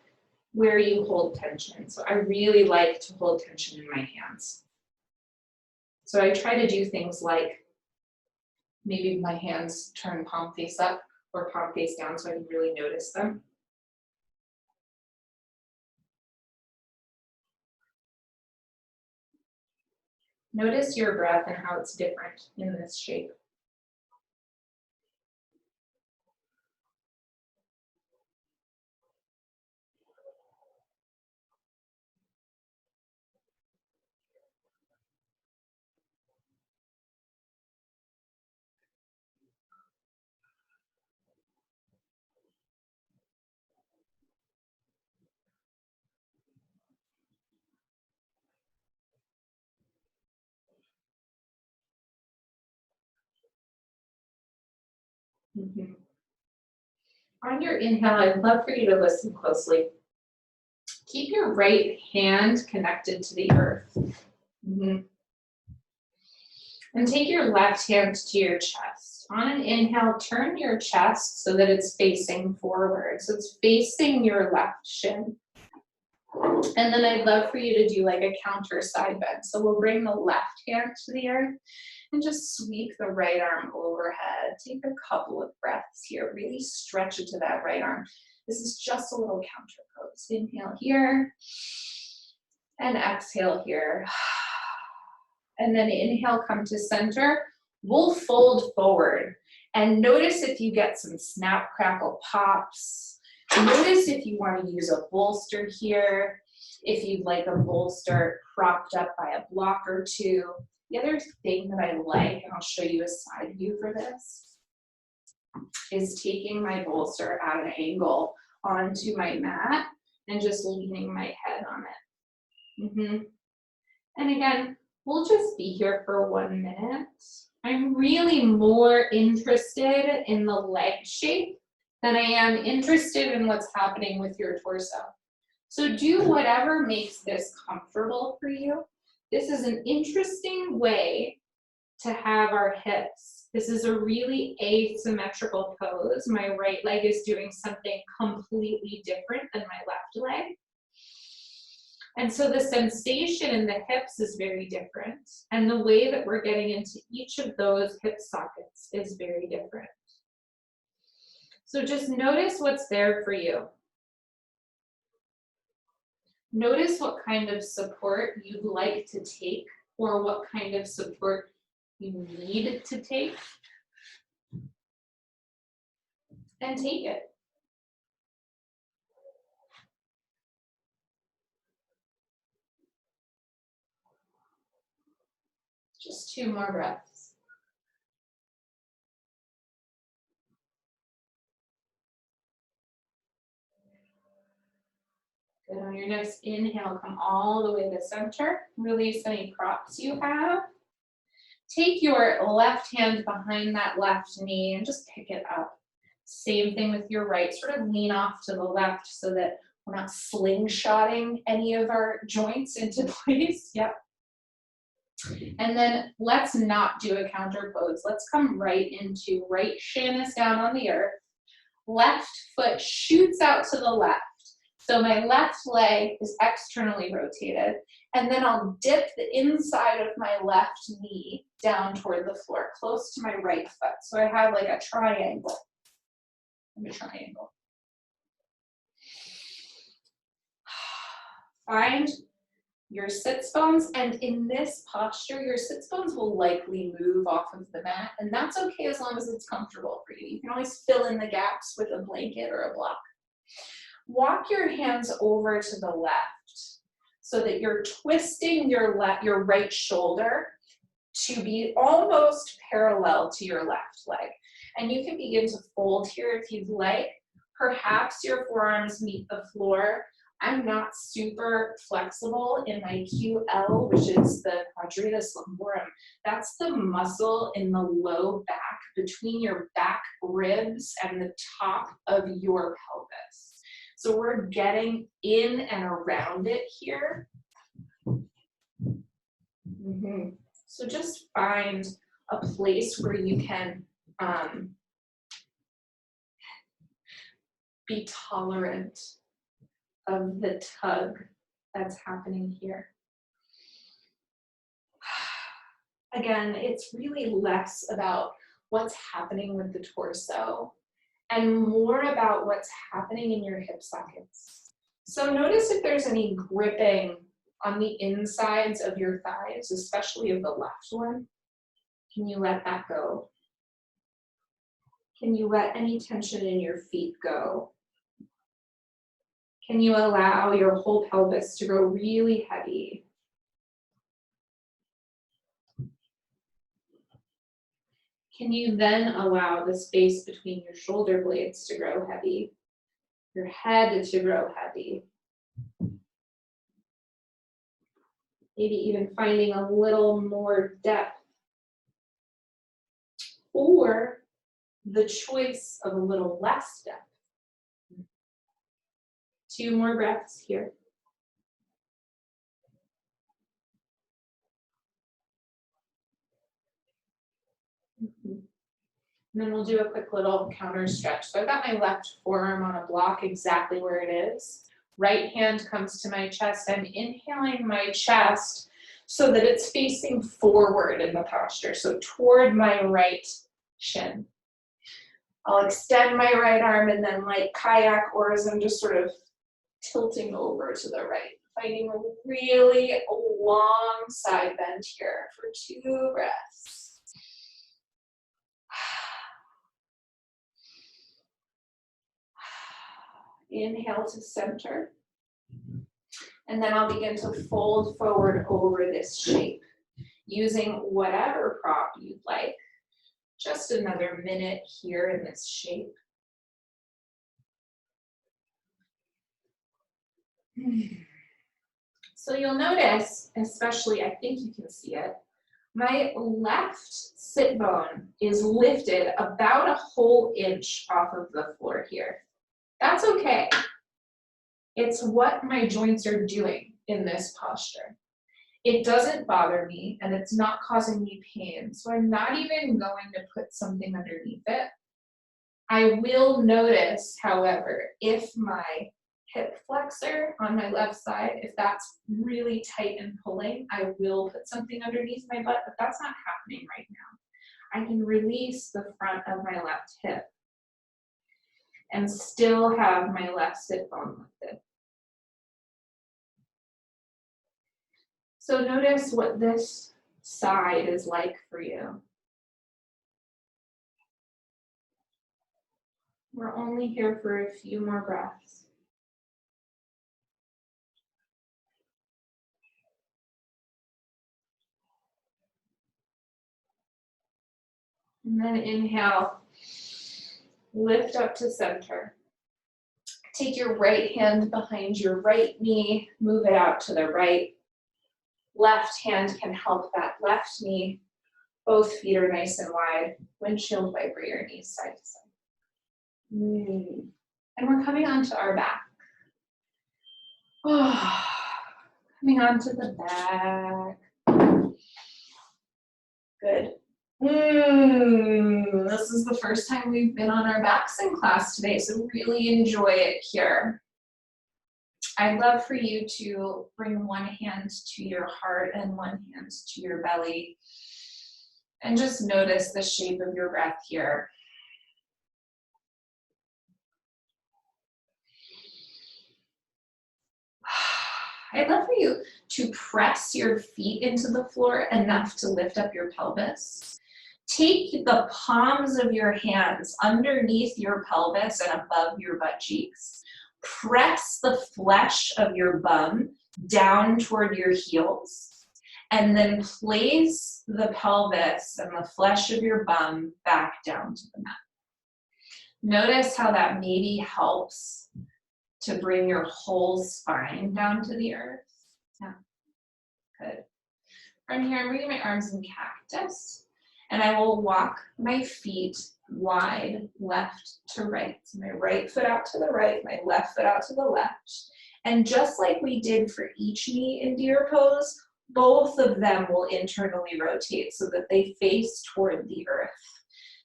where you hold tension. So I really like to hold tension in my hands. So I try to do things like maybe my hands turn palm face up or palm face down so I can really notice them. Notice your breath and how it's different in this shape. Mhm. On your inhale, I'd love for you to listen closely. Keep your right hand connected to the earth. Mhm. And take your left hand to your chest. On an inhale, turn your chest so that it's facing forward. So it's facing your left shin. And then I'd love for you to do like a counter side bend. So we'll bring the left hand to the earth and just sweep the right arm overhead. Take a couple of breaths here. Really stretch into that right arm. This is just a little counter pose. Inhale here and exhale here. And then inhale, come to center. We'll fold forward. And notice if you get some snap, crackle, pops. Notice if you want to use a bolster here. If you'd like a bolster propped up by a block or two. The other thing that I like, and I'll show you a side view for this, is taking my bolster at an angle onto my mat and just leaning my head on it. And again, we'll just be here for 1 minute. I'm really more interested in the leg shape than I am interested in what's happening with your torso. So do whatever makes this comfortable for you. This is an interesting way to have our hips. This is a really asymmetrical pose. My right leg is doing something completely different than my left leg. And so the sensation in the hips is very different. And the way that we're getting into each of those hip sockets is very different. So just notice what's there for you. Notice what kind of support you'd like to take or what kind of support you need to take. And take it. Just 2 more breaths. Good. On your next inhale, come all the way to center. Release any props you have. Take your left hand behind that left knee and just pick it up. Same thing with your right. Sort of lean off to the left so that we're not slingshotting any of our joints into place. Yep. And then let's not do a counter pose. Let's come right into right shin is down on the earth. Left foot shoots out to the left. So my left leg is externally rotated. And then I'll dip the inside of my left knee down toward the floor, close to my right foot. So I have like a triangle. Find your sits bones, and in this posture, your sits bones will likely move off of the mat, and that's okay as long as it's comfortable for you. You can always fill in the gaps with a blanket or a block. Walk your hands over to the left so that you're twisting your right shoulder to be almost parallel to your left leg. And you can begin to fold here if you'd like. Perhaps your forearms meet the floor. I'm not super flexible in my QL, which is the quadratus lumborum. That's the muscle in the low back between your back ribs and the top of your pelvis. So we're getting in and around it here. So just find a place where you can be tolerant of the tug that's happening here. Again, it's really less about what's happening with the torso and more about what's happening in your hip sockets. So notice if there's any gripping on the insides of your thighs, especially of the left one. Can you let that go? Can you let any tension in your feet go? Can you allow your whole pelvis to go really heavy? Can you then allow the space between your shoulder blades to grow heavy, your head to grow heavy? Maybe even finding a little more depth, or the choice of a little less depth. 2 more breaths here. And then we'll do a quick little counter stretch. So I've got my left forearm on a block exactly where it is. Right hand comes to my chest. I'm inhaling my chest so that it's facing forward in the posture, so toward my right shin. I'll extend my right arm and then like kayak oars, I'm just sort of tilting over to the right, finding a really long side bend here for 2 breaths. Inhale to center. And then I'll begin to fold forward over this shape using whatever prop you'd like. Just another minute here in this shape. So you'll notice, especially, I think you can see it, my left sit bone is lifted about a whole inch off of the floor here. That's okay. It's what my joints are doing in this posture. It doesn't bother me and it's not causing me pain, so I'm not even going to put something underneath it. I will notice, however, if my hip flexor on my left side, if that's really tight and pulling, I will put something underneath my butt, but that's not happening right now. I can release the front of my left hip and still have my left sit bone lifted. So notice what this side is like for you. We're only here for a few more breaths. And then inhale, lift up to center. Take your right hand behind your right knee, move it out to the right. Left hand can help that left knee. Both feet are nice and wide. Windshield wiper your knees side to side. And we're coming onto our back. Coming onto the back. Good. This is the first time we've been on our backs in class today, so really enjoy it here. I'd love for you to bring one hand to your heart and one hand to your belly, and just notice the shape of your breath here. I'd love for you to press your feet into the floor enough to lift up your pelvis. Take the palms of your hands underneath your pelvis and above your butt cheeks. Press the flesh of your bum down toward your heels, and then place the pelvis and the flesh of your bum back down to the mat. Notice how that maybe helps to bring your whole spine down to the earth. Yeah, good. From here, I'm bringing my arms in cactus, and I will walk my feet wide, left to right. So my right foot out to the right, my left foot out to the left. And just like we did for each knee in deer pose, both of them will internally rotate so that they face toward the earth.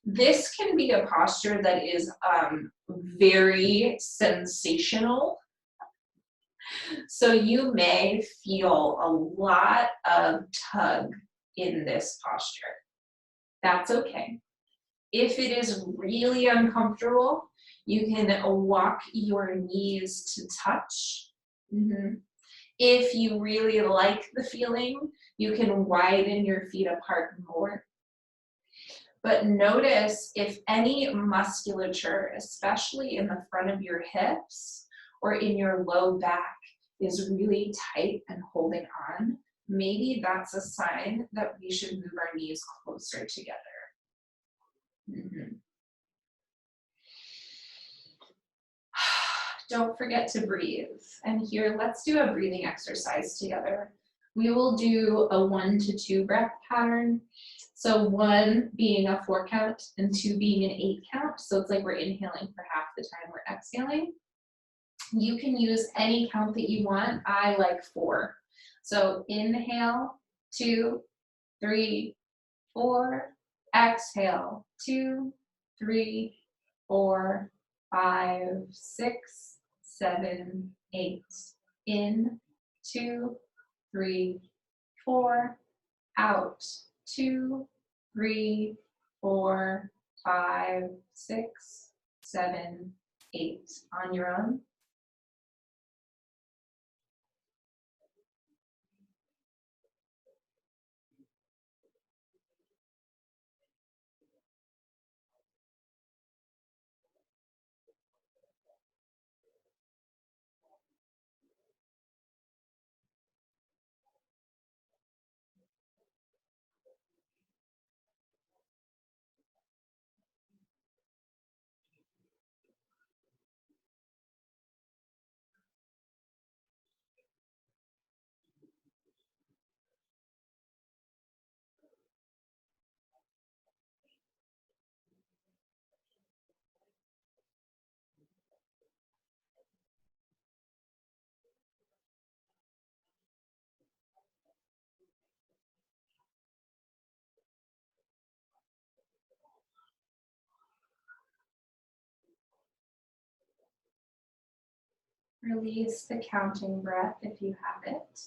This can be a posture that is very sensational. So you may feel a lot of tug in this posture. That's okay. If it is really uncomfortable, you can walk your knees to touch. If you really like the feeling, you can widen your feet apart more. But notice if any musculature, especially in the front of your hips or in your low back, is really tight and holding on, maybe that's a sign that we should move our knees closer together. Don't forget to breathe. And here, let's do a breathing exercise together. We will do a 1 to 2 breath pattern. So 1 being a 4 count and 2 being an 8 count. So it's like we're inhaling for half the time we're exhaling. You can use any count that you want. I like 4. So inhale, 2, 3, 4. Exhale, 2, 3, 4, 5, 6, 7, 8. In, 2, 3, 4. Out, 2, 3, 4, 5, 6, 7, 8. On your own. Release the counting breath if you have it.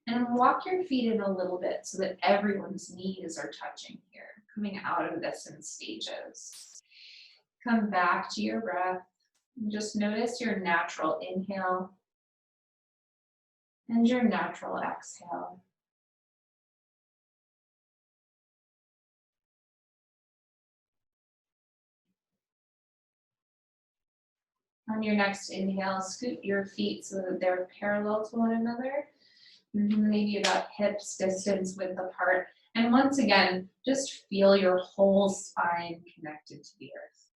And walk your feet in a little bit so that everyone's knees are touching here, coming out of this in stages. Come back to your breath. And just notice your natural inhale and your natural exhale. On your next inhale, scoot your feet so that they're parallel to one another, maybe about hips distance width apart. And once again, just feel your whole spine connected to the earth.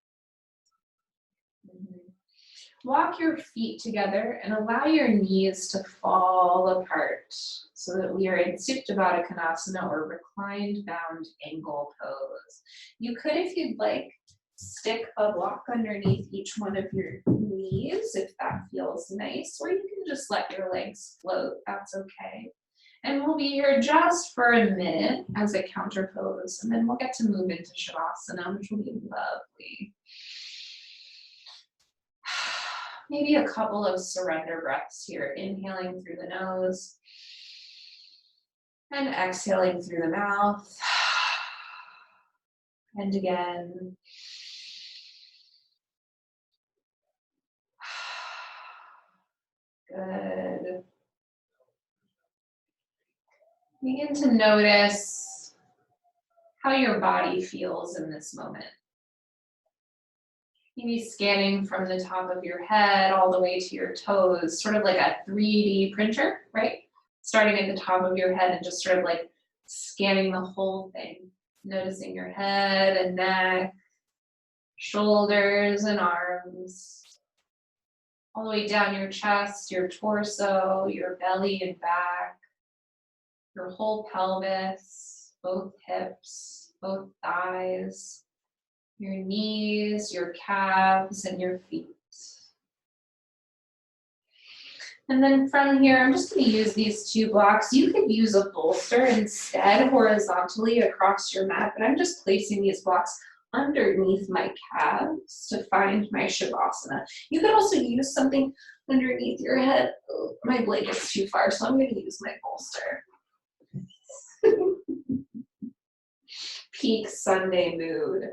Walk your feet together and allow your knees to fall apart so that we are in Supta Baddha Konasana, or reclined bound angle pose. You could, if you'd like, stick a block underneath each one of your knees if that feels nice, or you can just let your legs float, that's okay. And we'll be here just for a minute as a counter pose, and then we'll get to move into Shavasana, which will be lovely. Maybe a couple of surrender breaths here, inhaling through the nose and exhaling through the mouth. And again. Good. Begin to notice how your body feels in this moment. Maybe scanning from the top of your head all the way to your toes, sort of like a 3D printer, right? Starting at the top of your head and just sort of like scanning the whole thing. Noticing your head and neck, shoulders and arms, all the way down your chest, your torso, your belly and back, your whole pelvis, both hips, both thighs, your knees, your calves, and your feet. And then from here, I'm just going to use these 2 blocks. You could use a bolster instead horizontally across your mat, but I'm just placing these blocks underneath my calves to find my Shavasana. You could also use something underneath your head. Oh, my blanket's too far, so I'm going to use my bolster. Peak Sunday mood.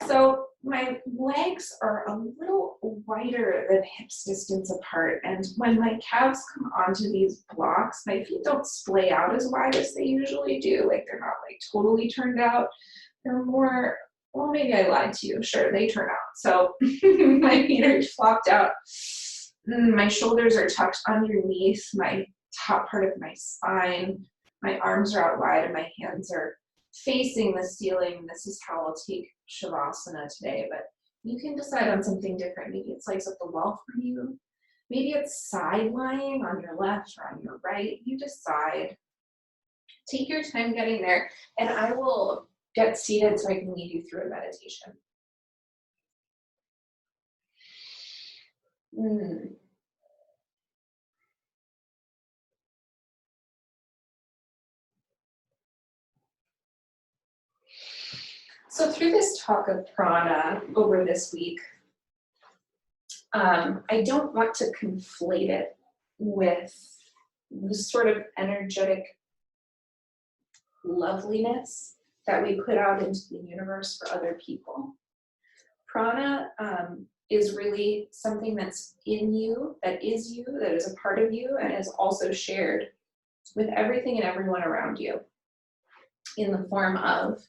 So my legs are a little wider than hips distance apart, and when my calves come onto these blocks, my feet don't splay out as wide as they usually do. Like they're not like totally turned out. They're more, well, maybe I lied to you. Sure, they turn out. So my feet are flopped out. My shoulders are tucked underneath my top part of my spine. My arms are out wide and my hands are facing the ceiling. This is how I'll take Shavasana today, but you can decide on something different. Maybe it's legs up the wall for you. Maybe it's side lying on your left or on your right. You decide. Take your time getting there, and I will get seated so I can lead you through a meditation. So through this talk of prana over this week, I don't want to conflate it with the sort of energetic loveliness that we put out into the universe for other people. Prana is really something that's in you, that is a part of you, and is also shared with everything and everyone around you in the form of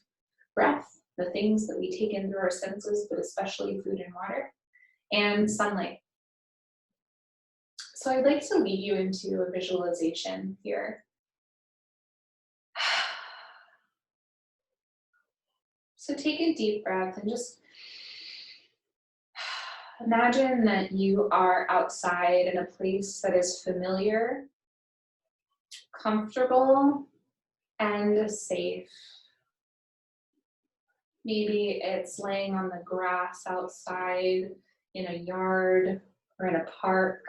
breath, the things that we take in through our senses, but especially food and water, and sunlight. So I'd like to lead you into a visualization here. So take a deep breath and just imagine that you are outside in a place that is familiar, comfortable, and safe. Maybe it's laying on the grass outside in a yard or in a park.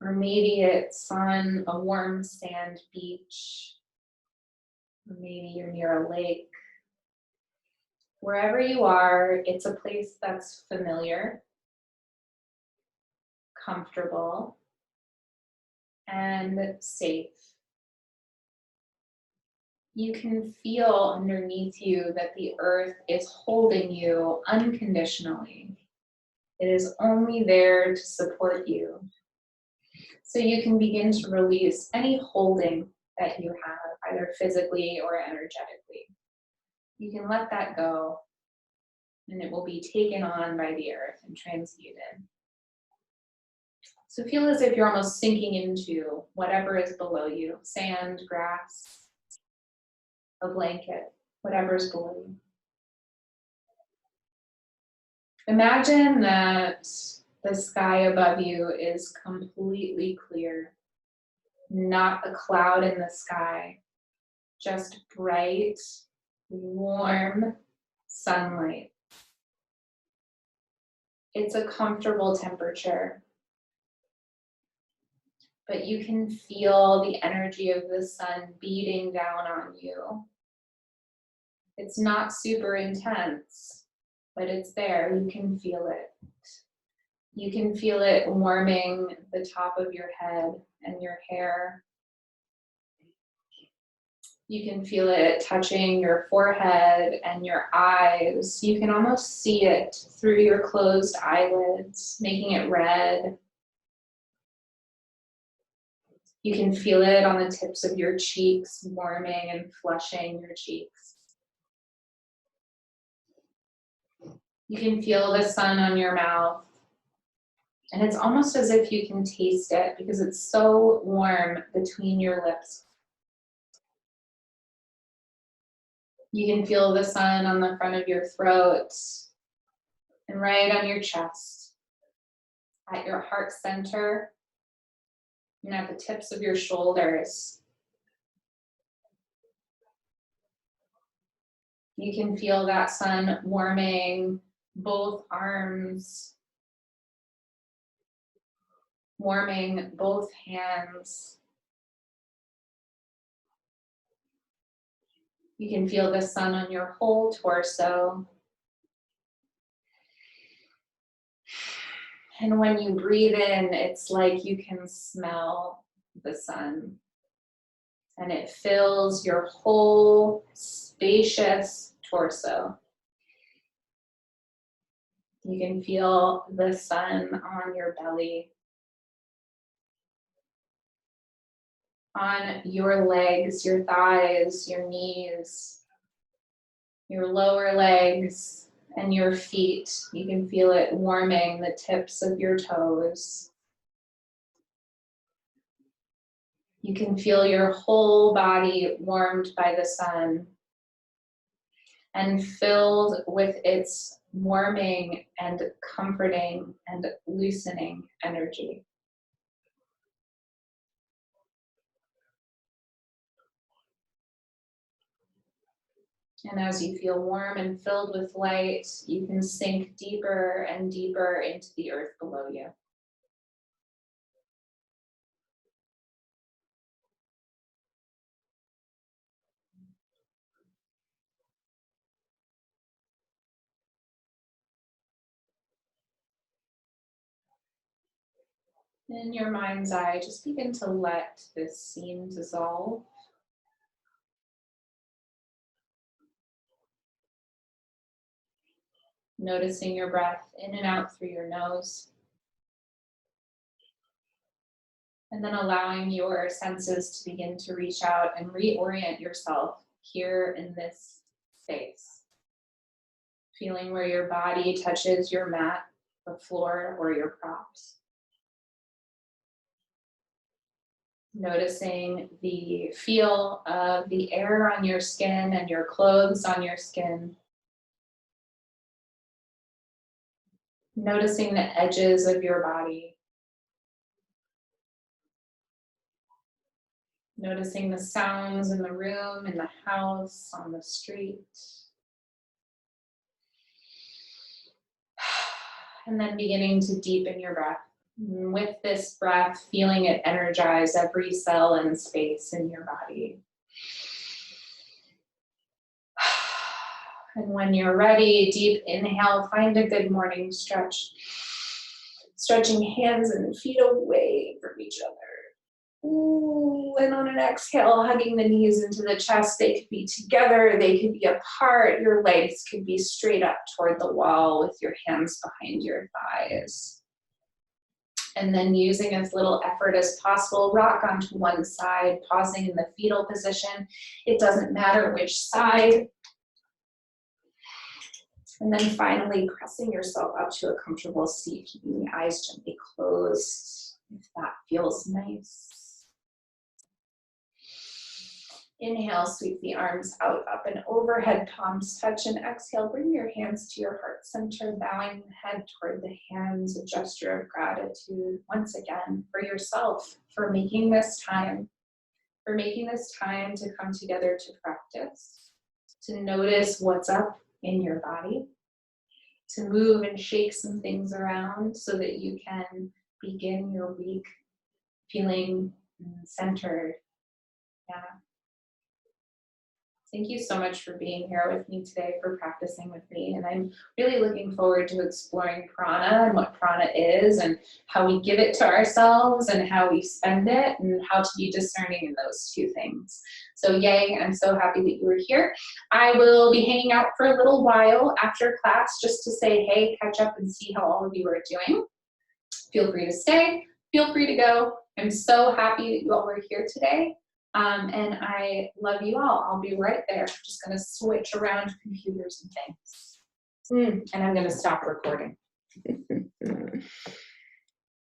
Or maybe it's on a warm sand beach. Or maybe you're near a lake. Wherever you are, it's a place that's familiar, comfortable, and safe. You can feel underneath you that the earth is holding you unconditionally. It is only there to support you. So you can begin to release any holding that you have, either physically or energetically. You can let that go, and it will be taken on by the earth and transmuted. So feel as if you're almost sinking into whatever is below you, sand, grass, a blanket, whatever is below you. Imagine that the sky above you is completely clear, not a cloud in the sky, just bright, warm sunlight. It's a comfortable temperature, but you can feel the energy of the sun beating down on you. It's not super intense, but it's there. You can feel it. You can feel it warming the top of your head and your hair. You can feel it touching your forehead and your eyes. You can almost see it through your closed eyelids, making it red. You can feel it on the tips of your cheeks, warming and flushing your cheeks. You can feel the sun on your mouth. And it's almost as if you can taste it because it's so warm between your lips. You can feel the sun on the front of your throat and right on your chest, at your heart center, and at the tips of your shoulders. You can feel that sun warming both arms, warming both hands. You can feel the sun on your whole torso. And when you breathe in, it's like you can smell the sun. and it fills your whole spacious torso. You can feel the sun on your belly, on your legs, your thighs, your knees, your lower legs, and your feet. You can feel it warming the tips of your toes. You can feel your whole body warmed by the sun and filled with its warming and comforting and loosening energy. And as you feel warm and filled with light, you can sink deeper and deeper into the earth below you. In your mind's eye, just begin to let this scene dissolve. Noticing your breath in and out through your nose. And then allowing your senses to begin to reach out and reorient yourself here in this space. Feeling where your body touches your mat, the floor, or your props. Noticing the feel of the air on your skin and your clothes on your skin. Noticing the edges of your body. Noticing the sounds in the room, in the house, on the street. And then beginning to deepen your breath. With this breath, feeling it energize every cell and space in your body. And when you're ready, deep inhale, find a good morning stretch. Stretching hands and feet away from each other. Ooh, and on an exhale, hugging the knees into the chest. They could be together, they could be apart. Your legs could be straight up toward the wall with your hands behind your thighs. And then using as little effort as possible, rock onto one side, pausing in the fetal position. It doesn't matter which side. And then finally pressing yourself up to a comfortable seat, keeping the eyes gently closed, if that feels nice. Inhale, sweep the arms out, up and overhead, palms touch, and exhale, bring your hands to your heart center, bowing the head toward the hands, a gesture of gratitude once again for yourself, for making this time to come together to practice, to notice what's up in your body, to move and shake some things around so that you can begin your week feeling centered. Yeah. Thank you so much for being here with me today, for practicing with me. And I'm really looking forward to exploring prana and what prana is and how we give it to ourselves and how we spend it and how to be discerning in those two things. So yay, I'm so happy that you were here. I will be hanging out for a little while after class just to say, hey, catch up and see how all of you are doing. Feel free to stay, feel free to go. I'm so happy that you all were here today. And I love you all. I'll be right there. I'm just going to switch around computers and things. And I'm going to stop recording.